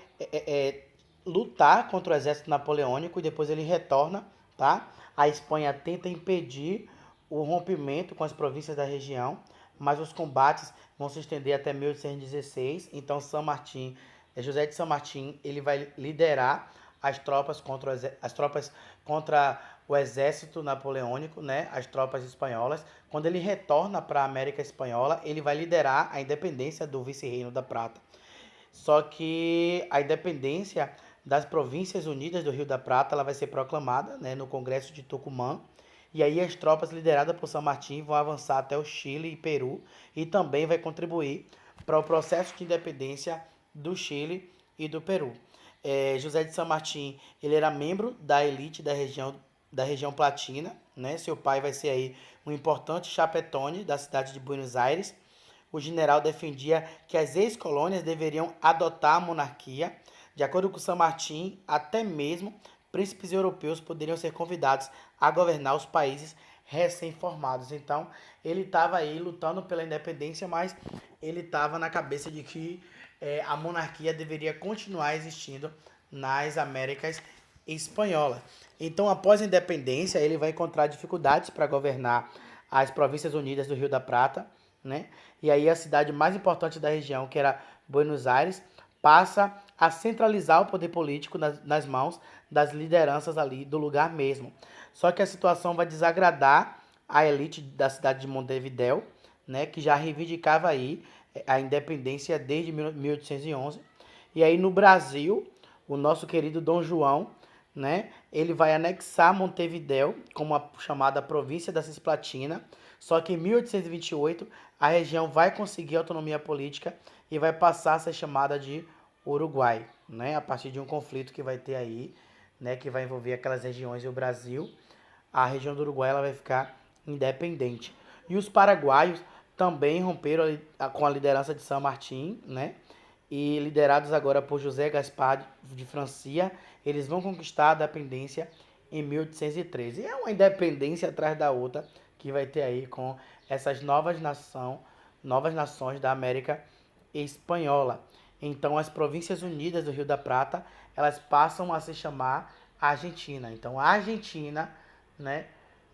lutar contra o exército napoleônico e depois ele retorna, tá? A Espanha tenta impedir o rompimento com as províncias da região, mas os combates vão se estender até 1816. Então José de San Martín, ele vai liderar as tropas contra o exército napoleônico, né, as tropas espanholas. Quando ele retorna para a América Espanhola, ele vai liderar a independência do vice-reino da Prata. Só que a independência das Províncias Unidas do Rio da Prata ela vai ser proclamada, né, no Congresso de Tucumã. E aí as tropas lideradas por San Martín vão avançar até o Chile e Peru e também vai contribuir para o processo de independência do Chile e do Peru. José de San Martín, ele era membro da elite da região Platina, né? Seu pai vai ser aí um importante chapetone da cidade de Buenos Aires. O general defendia que as ex-colônias deveriam adotar a monarquia. De acordo com San Martín, até mesmo príncipes europeus poderiam ser convidados a governar os países recém-formados. Então, ele estava aí lutando pela independência, mas ele estava na cabeça de que a monarquia deveria continuar existindo nas Américas Espanholas. Então, após a independência, ele vai encontrar dificuldades para governar as Províncias Unidas do Rio da Prata, né? E aí a cidade mais importante da região, que era Buenos Aires, passa a centralizar o poder político nas mãos das lideranças ali do lugar mesmo. Só que a situação vai desagradar a elite da cidade de Montevidéu, né, que já reivindicava aí a independência desde 1811. E aí no Brasil, o nosso querido Dom João, né, ele vai anexar Montevidéu como a chamada província da Cisplatina. Só que em 1828 a região vai conseguir autonomia política e vai passar a ser chamada de Uruguai, né? A partir de um conflito que vai ter aí, né, que vai envolver aquelas regiões e o Brasil, a região do Uruguai ela vai ficar independente. E os paraguaios também romperam com a liderança de San Martín, né? E liderados agora por José Gaspar de Francia, eles vão conquistar a independência em 1813. E é uma independência atrás da outra que vai ter aí com essas novas nações da América Espanhola. Então, as Províncias Unidas do Rio da Prata, elas passam a se chamar Argentina. Então, a Argentina, né,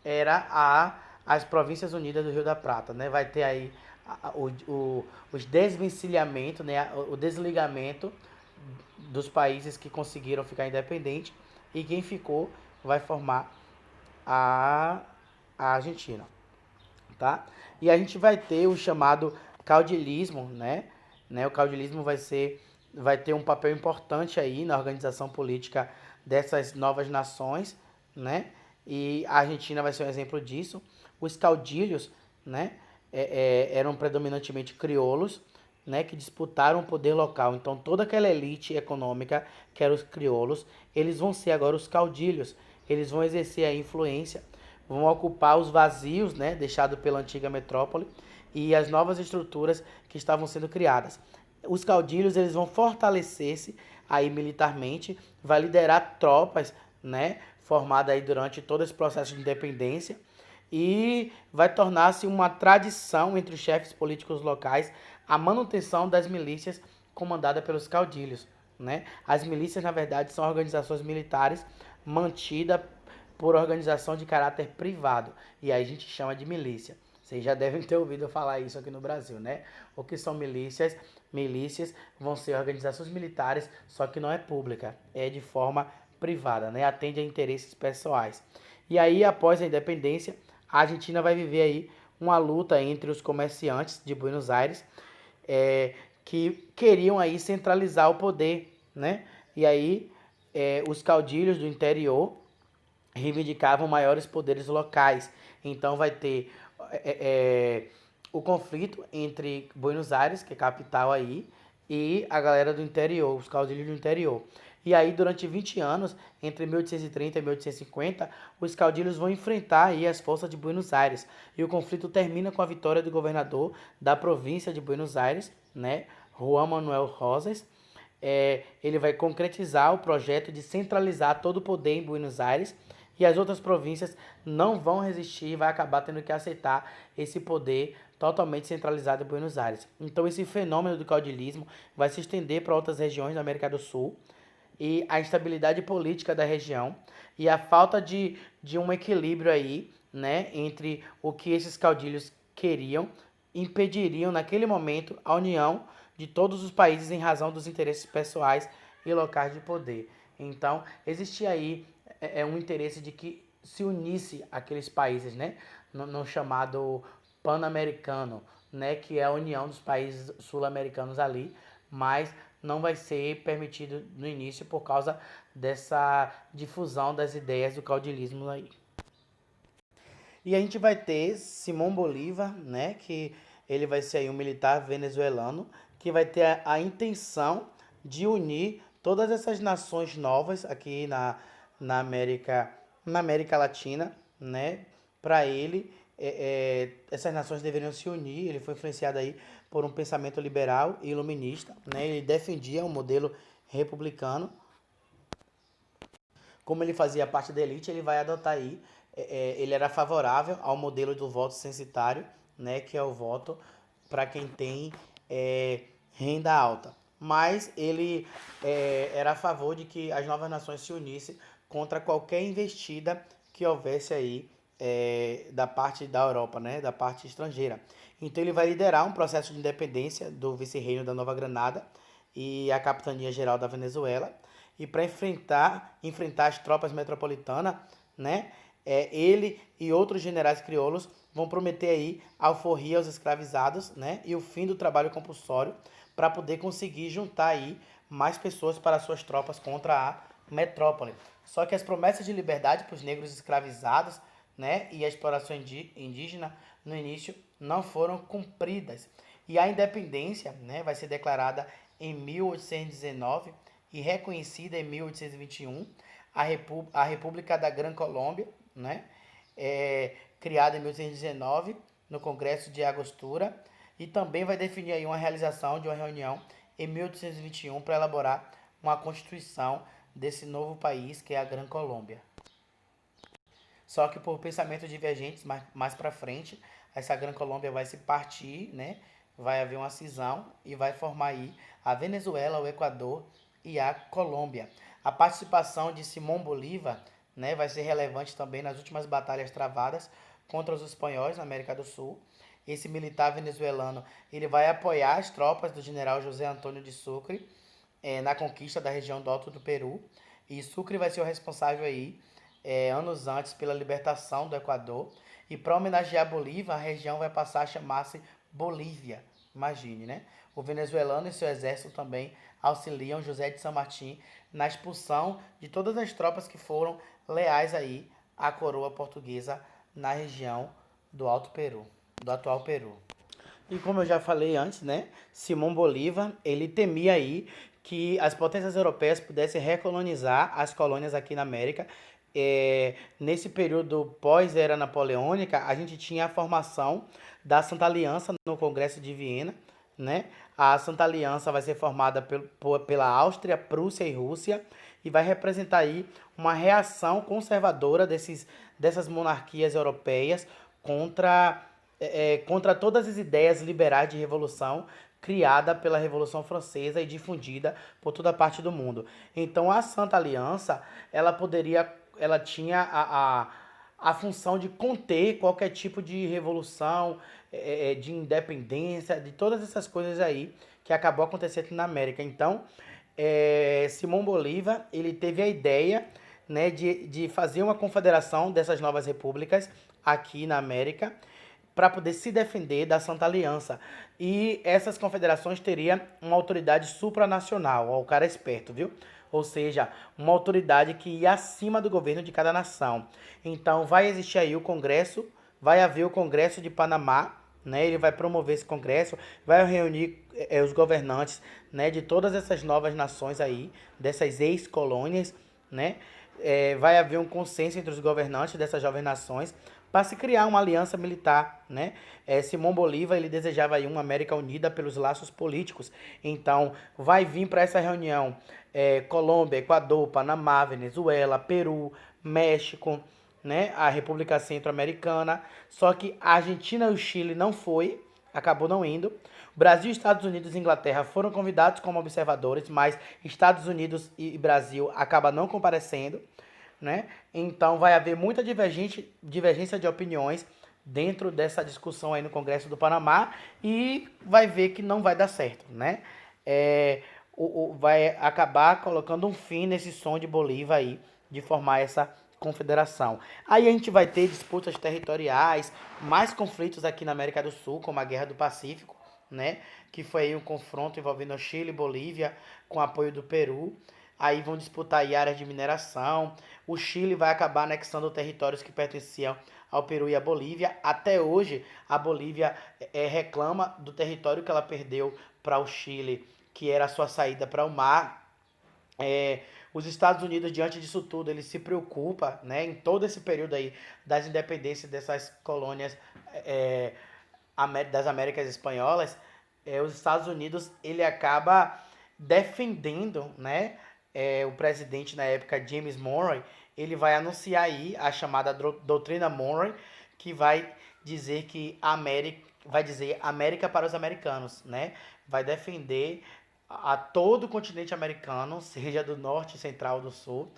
era as Províncias Unidas do Rio da Prata, né? Vai ter aí os desvencilhamentos, né, o desligamento dos países que conseguiram ficar independentes e quem ficou vai formar a Argentina, tá? E a gente vai ter o chamado caudilismo, né? O caudilismo vai ter um papel importante aí na organização política dessas novas nações, né? E a Argentina vai ser um exemplo disso. Os caudilhos, né, eram predominantemente crioulos, né, que disputaram o poder local. Então toda aquela elite econômica que eram os crioulos, eles vão ser agora os caudilhos. Eles vão exercer a influência, vão ocupar os vazios, né, deixados pela antiga metrópole e as novas estruturas que estavam sendo criadas. Os caudilhos eles vão fortalecer-se aí militarmente, vai liderar tropas, né, formadas aí durante todo esse processo de independência e vai tornar-se uma tradição entre os chefes políticos locais a manutenção das milícias comandadas pelos caudilhos, né? As milícias, na verdade, são organizações militares mantidas por organização de caráter privado, e aí a gente chama de milícia. Vocês já devem ter ouvido falar isso aqui no Brasil, né? O que são milícias? Milícias vão ser organizações militares, só que não é pública, é de forma privada, né? Atende a interesses pessoais. E aí, após a independência, a Argentina vai viver aí uma luta entre os comerciantes de Buenos Aires, que queriam aí centralizar o poder, né? E aí, os caudilhos do interior reivindicavam maiores poderes locais. Então vai ter o conflito entre Buenos Aires, que é capital aí, e a galera do interior, os caudilhos do interior. E aí, durante 20 anos, entre 1830 e 1850, os caudilhos vão enfrentar aí as forças de Buenos Aires. E o conflito termina com a vitória do governador da província de Buenos Aires, né, Juan Manuel Rosas. Ele vai concretizar o projeto de centralizar todo o poder em Buenos Aires, e as outras províncias não vão resistir e vai acabar tendo que aceitar esse poder totalmente centralizado em Buenos Aires. Então esse fenômeno do caudilismo vai se estender para outras regiões da América do Sul, e a instabilidade política da região e a falta de um equilíbrio aí, né, entre o que esses caudilhos queriam, impediriam naquele momento a união de todos os países em razão dos interesses pessoais e locais de poder. Então, existia aí um interesse de que se unisse aqueles países, né, no chamado pan-americano, né, que é a união dos países sul-americanos ali, mas não vai ser permitido no início por causa dessa difusão das ideias do caudilismo aí. E a gente vai ter Simão Bolívar, né, que ele vai ser aí um militar venezuelano, que vai ter a intenção de unir todas essas nações novas aqui na América Latina, né? Para ele, essas nações deveriam se unir. Ele foi influenciado aí por um pensamento liberal e iluminista, né? Ele defendia o modelo republicano. Como ele fazia parte da elite, ele vai adotar aí, ele era favorável ao modelo do voto censitário, né? Que é o voto para quem tem renda alta. Mas ele era a favor de que as novas nações se unissem contra qualquer investida que houvesse aí da parte da Europa, né, da parte estrangeira. Então ele vai liderar um processo de independência do vice-reino da Nova Granada e a capitania geral da Venezuela. E para enfrentar as tropas metropolitanas, né, ele e outros generais crioulos vão prometer aí alforria aos escravizados, né, e o fim do trabalho compulsório para poder conseguir juntar aí mais pessoas para suas tropas contra a metrópole. Só que as promessas de liberdade para os negros escravizados, né, e a exploração indígena no início não foram cumpridas. E a independência, né, vai ser declarada em 1819 e reconhecida em 1821. A República da Gran Colômbia, né, criada em 1819 no Congresso de Angostura, e também vai definir aí uma realização de uma reunião em 1821 para elaborar uma constituição desse novo país que é a Gran Colômbia. Só que por pensamentos divergentes, mais para frente, essa Gran Colômbia vai se partir, né? Vai haver uma cisão e vai formar aí a Venezuela, o Equador e a Colômbia. A participação de Simão Bolívar, né, vai ser relevante também nas últimas batalhas travadas contra os espanhóis na América do Sul. Esse militar venezuelano, ele vai apoiar as tropas do general José Antônio de Sucre na conquista da região do Alto do Peru. E Sucre vai ser o responsável aí, anos antes, pela libertação do Equador. E para homenagear Bolívar, a região vai passar a chamar-se Bolívia. Imagine, né? O venezuelano e seu exército também auxiliam José de San Martín na expulsão de todas as tropas que foram leais aí à coroa portuguesa na região do Alto Peru, do atual Peru. E como eu já falei antes, né, Simão Bolívar, ele temia aí que as potências europeias pudessem recolonizar as colônias aqui na América. Nesse período pós-era napoleônica, a gente tinha a formação da Santa Aliança no Congresso de Viena, né? A Santa Aliança vai ser formada pela Áustria, Prússia e Rússia e vai representar aí uma reação conservadora dessas monarquias europeias contra, contra todas as ideias liberais de revolução criada pela Revolução Francesa e difundida por toda parte do mundo. Então a Santa Aliança, ela tinha a função de conter qualquer tipo de revolução, de independência, de todas essas coisas aí que acabou acontecendo aqui na América. Então, Simão Bolívar, ele teve a ideia, né, de fazer uma confederação dessas novas repúblicas aqui na América para poder se defender da Santa Aliança. E essas confederações teriam uma autoridade supranacional, ó, o cara é esperto, viu? Ou seja, uma autoridade que ia acima do governo de cada nação. Então vai existir aí o Congresso, vai haver o Congresso de Panamá, né? Ele vai promover esse congresso, vai reunir os governantes, né, de todas essas novas nações aí, dessas ex-colônias, né? Vai haver um consenso entre os governantes dessas jovens nações para se criar uma aliança militar, né? Simão Bolívar, ele desejava aí uma América unida pelos laços políticos. Então, vai vir para essa reunião Colômbia, Equador, Panamá, Venezuela, Peru, México, né? A República Centro-Americana. Só que a Argentina e o Chile não foi, acabou não indo. Brasil, Estados Unidos e Inglaterra foram convidados como observadores, mas Estados Unidos e Brasil acabam não comparecendo, né? Então vai haver muita divergência de opiniões dentro dessa discussão aí no Congresso do Panamá e vai ver que não vai dar certo, né? Vai acabar colocando um fim nesse sonho de Bolívar aí de formar essa confederação. Aí a gente vai ter disputas territoriais, mais conflitos aqui na América do Sul, como a Guerra do Pacífico, né? Que foi aí um confronto envolvendo Chile e Bolívia com apoio do Peru. Aí vão disputar aí áreas de mineração. O Chile vai acabar anexando territórios que pertenciam ao Peru e à Bolívia. Até hoje, a Bolívia reclama do território que ela perdeu para o Chile, que era a sua saída para o mar. Os Estados Unidos, diante disso tudo, ele se preocupa, né, em todo esse período aí das independências dessas colônias das Américas Espanholas. Os Estados Unidos, ele acaba defendendo, né, o presidente na época, James Monroe, ele vai anunciar aí a chamada doutrina Monroe, que vai dizer que América para os americanos, né? Vai defender a todo o continente americano, seja do norte, central, do sul,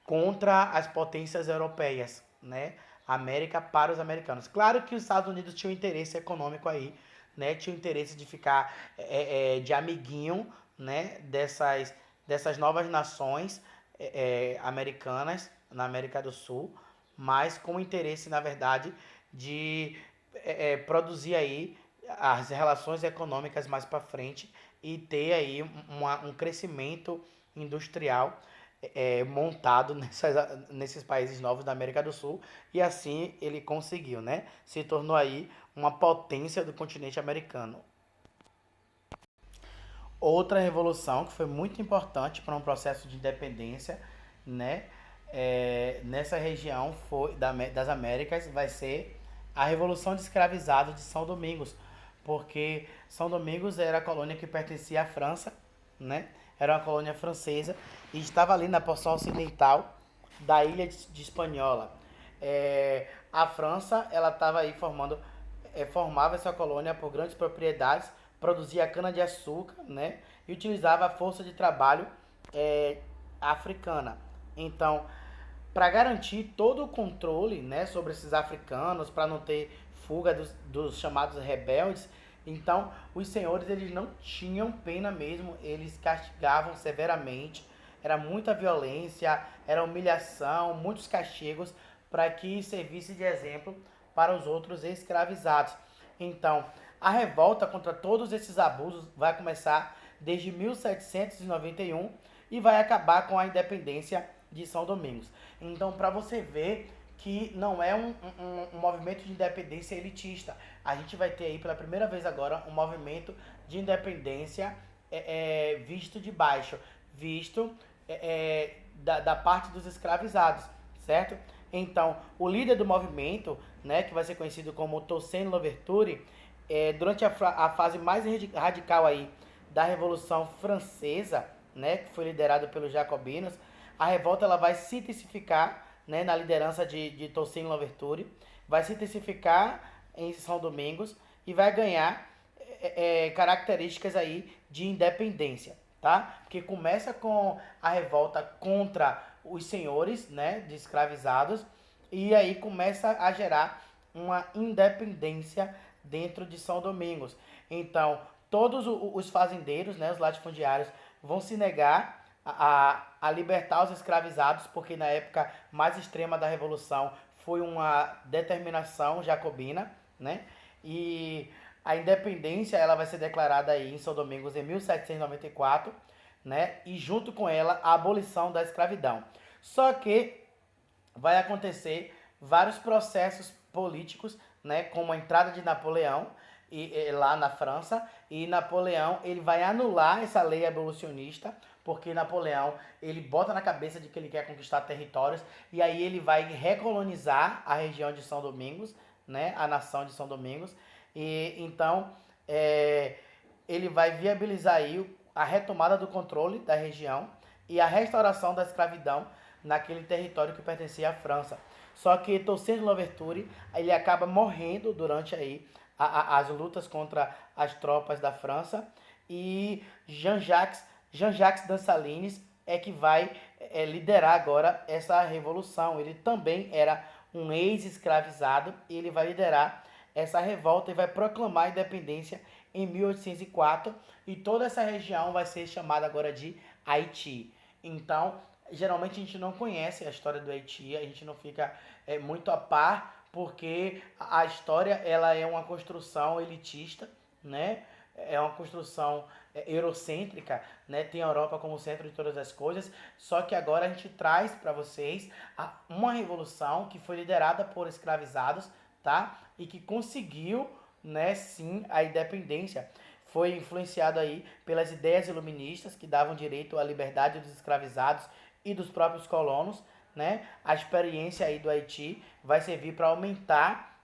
contra as potências europeias, né? América para os americanos. Claro que os Estados Unidos tinham interesse econômico aí, né? Tinha interesse de ficar de amiguinho, né? Dessas novas nações americanas na América do Sul, mas com interesse, na verdade, de produzir aí as relações econômicas mais para frente e ter aí um crescimento industrial montado nesses países novos da América do Sul, e assim ele conseguiu, né? Se tornou aí uma potência do continente americano. Outra revolução que foi muito importante para um processo de independência, né? Nessa região das Américas vai ser a Revolução de Escravizados de São Domingos, porque São Domingos era a colônia que pertencia à França, né? Era uma colônia francesa e estava ali na porção ocidental da ilha de Hispaniola. A França, ela estava aí formava essa colônia por grandes propriedades, produzia cana-de-açúcar, né? E utilizava a força de trabalho africana. Então, para garantir todo o controle, né, sobre esses africanos, para não ter fuga dos chamados rebeldes, então os senhores, eles não tinham pena mesmo, eles castigavam severamente, era muita violência, era humilhação, muitos castigos para que servisse de exemplo para os outros escravizados. Então, a revolta contra todos esses abusos vai começar desde 1791 e vai acabar com a independência de São Domingos. Então, para você ver que não é um movimento de independência elitista. A gente vai ter aí pela primeira vez agora um movimento de independência visto de baixo, visto da parte dos escravizados, certo? Então, o líder do movimento, né, que vai ser conhecido como Toussaint Louverture, durante a fase mais radical aí da Revolução Francesa, né, que foi liderada pelos jacobinos, a revolta ela vai se intensificar, né, na liderança de Toussaint Louverture, vai se intensificar em São Domingos e vai ganhar características aí de independência, tá? Porque começa com a revolta contra os senhores, né, de escravizados, e aí começa a gerar uma independência dentro de São Domingos. Então, todos os fazendeiros, né, os latifundiários, vão se negar a libertar os escravizados, porque na época mais extrema da Revolução foi uma determinação jacobina, né? E a independência ela vai ser declarada aí em São Domingos em 1794, né? E junto com ela a abolição da escravidão. Só que vai acontecer vários processos políticos, né, como a entrada de Napoleão lá na França, e Napoleão ele vai anular essa lei abolicionista, porque Napoleão ele bota na cabeça de que ele quer conquistar territórios, e aí ele vai recolonizar a região de São Domingos, né, a nação de São Domingos, e então ele vai viabilizar aí a retomada do controle da região e a restauração da escravidão naquele território que pertencia à França. Só que Toussaint Louverture ele acaba morrendo durante aí as lutas contra as tropas da França, e Jean-Jacques Dessalines é que vai liderar agora essa revolução. Ele também era um ex-escravizado e ele vai liderar essa revolta e vai proclamar a independência em 1804, e toda essa região vai ser chamada agora de Haiti. Então, geralmente a gente não conhece a história do Haiti, a gente não fica muito a par, porque a história ela é uma construção elitista, né? É uma construção eurocêntrica, né? Tem a Europa como centro de todas as coisas, só que agora a gente traz para vocês uma revolução que foi liderada por escravizados, tá? E que conseguiu, né, sim, a independência. Foi influenciado aí pelas ideias iluministas que davam direito à liberdade dos escravizados e dos próprios colonos, né? A experiência aí do Haiti vai servir para aumentar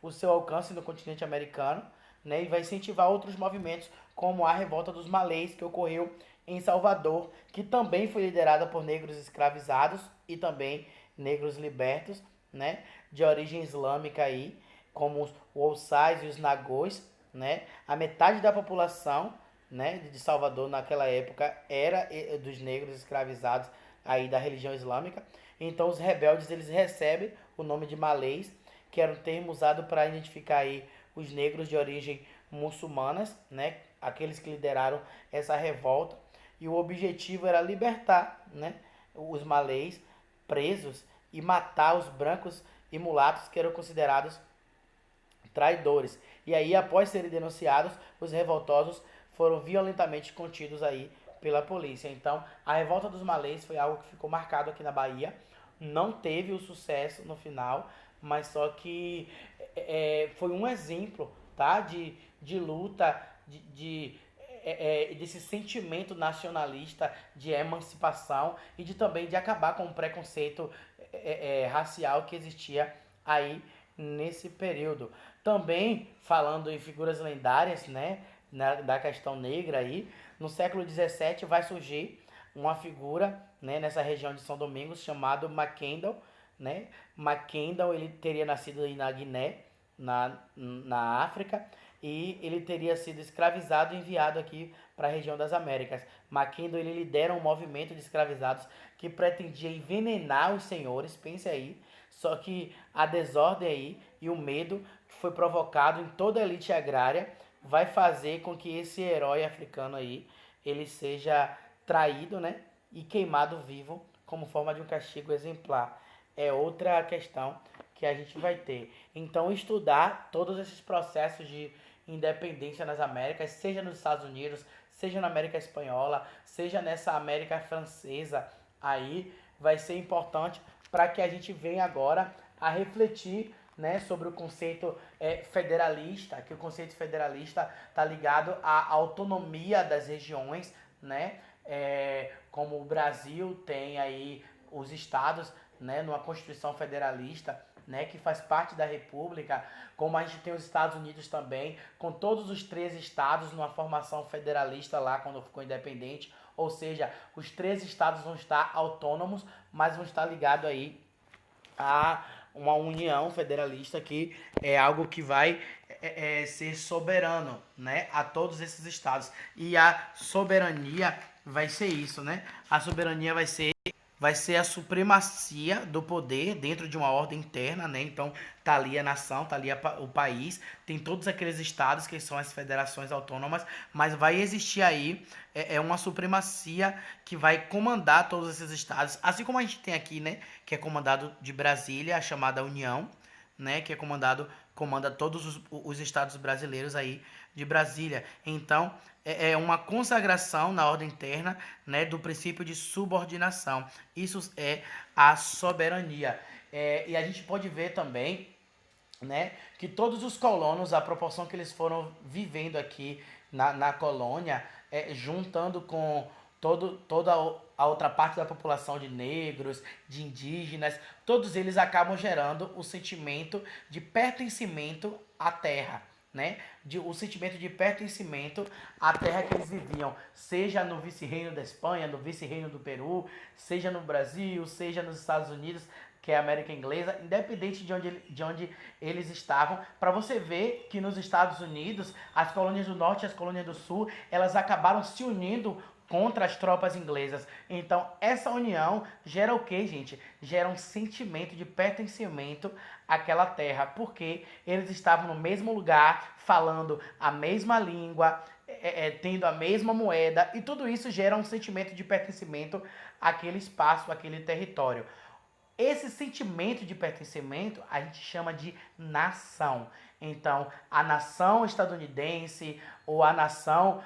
o seu alcance no continente americano, né? E vai incentivar outros movimentos, como a Revolta dos Malês, que ocorreu em Salvador, que também foi liderada por negros escravizados e também negros libertos, né? De origem islâmica aí, como os Ouçais e os Nagôs, né? A metade da população, né, de Salvador naquela época era dos negros escravizados aí da religião islâmica. Então os rebeldes eles recebem o nome de malês, que era um termo usado para identificar aí os negros de origem muçulmanas, né, aqueles que lideraram essa revolta. E o objetivo era libertar, né, os malês presos e matar os brancos e mulatos que eram considerados traidores. E aí, após serem denunciados, os revoltosos foram violentamente contidos aí pela polícia. Então, a revolta dos malês foi algo que ficou marcado aqui na Bahia. Não teve o sucesso no final, mas só que foi um exemplo, tá, de luta, desse sentimento nacionalista, de emancipação e de também de acabar com o preconceito racial que existia aí nesse período. Também falando em figuras lendárias, né, da questão negra aí, no século XVII vai surgir uma figura, né, nessa região de São Domingos chamado Mackenzie, né? Mackenzie ele teria nascido aí na Guiné, na África, e ele teria sido escravizado e enviado aqui para a região das Américas. Mackenzie ele lidera um movimento de escravizados que pretendia envenenar os senhores, pense aí, só que a desordem aí e o medo que foi provocado em toda a elite agrária vai fazer com que esse herói africano aí ele seja traído, né, e queimado vivo como forma de um castigo exemplar. É outra questão que a gente vai ter. Então, estudar todos esses processos de independência nas Américas, seja nos Estados Unidos, seja na América Espanhola, seja nessa América Francesa, aí vai ser importante para que a gente venha agora a refletir, né, sobre o conceito federalista, que o conceito federalista está ligado à autonomia das regiões, né, como o Brasil tem aí os estados, né, numa Constituição federalista, né, que faz parte da República, como a gente tem os Estados Unidos também, com todos os 13 estados numa formação federalista lá quando ficou independente, ou seja, os 13 estados vão estar autônomos, mas vão estar ligados aí a uma união federalista que é algo que vai ser soberano, né, a todos esses estados. E a soberania vai ser isso, né? A soberania vai ser a supremacia do poder dentro de uma ordem interna, né? Então, tá ali a nação, tá ali o país, tem todos aqueles estados que são as federações autônomas, mas vai existir aí uma supremacia que vai comandar todos esses estados, assim como a gente tem aqui, né? Que é comandado de Brasília, a chamada União, né? Que é comanda todos os estados brasileiros aí de Brasília. Então, é uma consagração na ordem interna, né, do princípio de subordinação. Isso é a soberania. E a gente pode ver também, né, que todos os colonos, a proporção que eles foram vivendo aqui na colônia, juntando com toda a outra parte da população de negros, de indígenas, todos eles acabam gerando o sentimento de pertencimento à terra, né? O sentimento de pertencimento à terra que eles viviam, seja no vice-reino da Espanha, no vice-reino do Peru, seja no Brasil, seja nos Estados Unidos, que é a América Inglesa, independente de onde eles estavam, para você ver que nos Estados Unidos, as colônias do Norte e as colônias do Sul, elas acabaram se unindo contra as tropas inglesas. Então, essa união gera o que, gente? Gera um sentimento de pertencimento àquela terra, porque eles estavam no mesmo lugar, falando a mesma língua, tendo a mesma moeda, e tudo isso gera um sentimento de pertencimento àquele espaço, àquele território. Esse sentimento de pertencimento a gente chama de nação. Então, a nação estadunidense ou a nação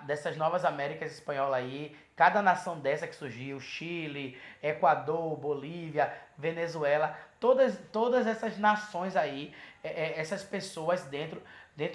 dessas novas Américas espanholas aí, cada nação dessa que surgiu, Chile, Equador, Bolívia, Venezuela, todas essas nações aí, essas pessoas dentro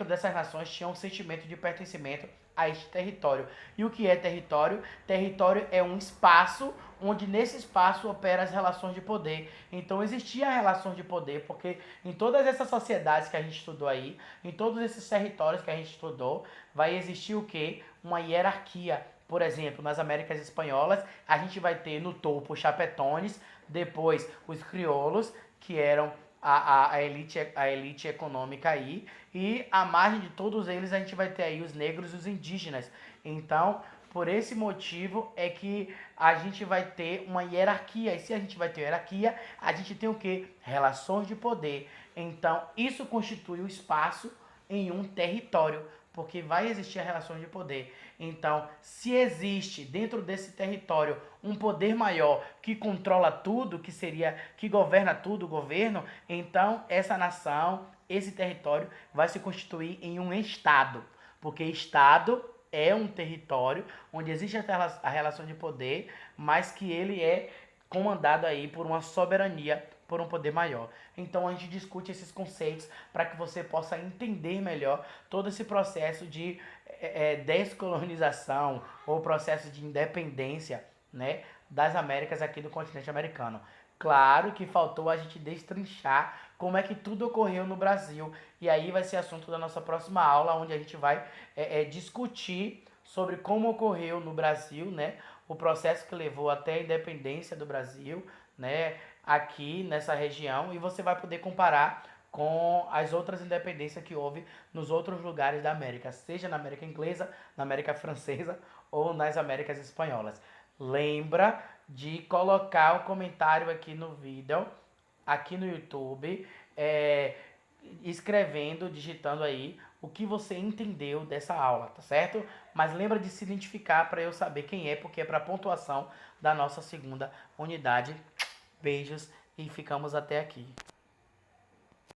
dessas nações tinham um sentimento de pertencimento a este território. E o que é território? Território é um espaço onde nesse espaço opera as relações de poder. Então existia a relação de poder, porque em todas essas sociedades que a gente estudou aí, em todos esses territórios que a gente estudou, vai existir o quê? Uma hierarquia. Por exemplo, nas Américas Espanholas, a gente vai ter no topo os chapetones, depois os crioulos, que eram a elite econômica aí, e à margem de todos eles a gente vai ter aí os negros e os indígenas. Então, por esse motivo é que a gente vai ter uma hierarquia, e se a gente vai ter hierarquia, a gente tem o quê? Relações de poder. Então, isso constitui o espaço em um território, porque vai existir a relação de poder. Então, se existe dentro desse território um poder maior que controla tudo, que governa tudo, o governo, então essa nação, esse território vai se constituir em um estado, porque estado é um território onde existe a relação de poder, mas que ele é comandado aí por uma soberania, por um poder maior. Então a gente discute esses conceitos para que você possa entender melhor todo esse processo de descolonização ou processo de independência, né, das Américas aqui do continente americano. Claro que faltou a gente destrinchar como é que tudo ocorreu no Brasil, e aí vai ser assunto da nossa próxima aula, onde a gente vai discutir sobre como ocorreu no Brasil, né, o processo que levou até a independência do Brasil, né, aqui nessa região, e você vai poder comparar com as outras independências que houve nos outros lugares da América, seja na América Inglesa, na América Francesa ou nas Américas Espanholas. Lembra de colocar o comentário aqui no vídeo, aqui no YouTube, escrevendo, digitando aí o que você entendeu dessa aula, tá certo? Mas lembra de se identificar para eu saber quem é, porque é para a pontuação da nossa segunda unidade. Beijos e ficamos até aqui.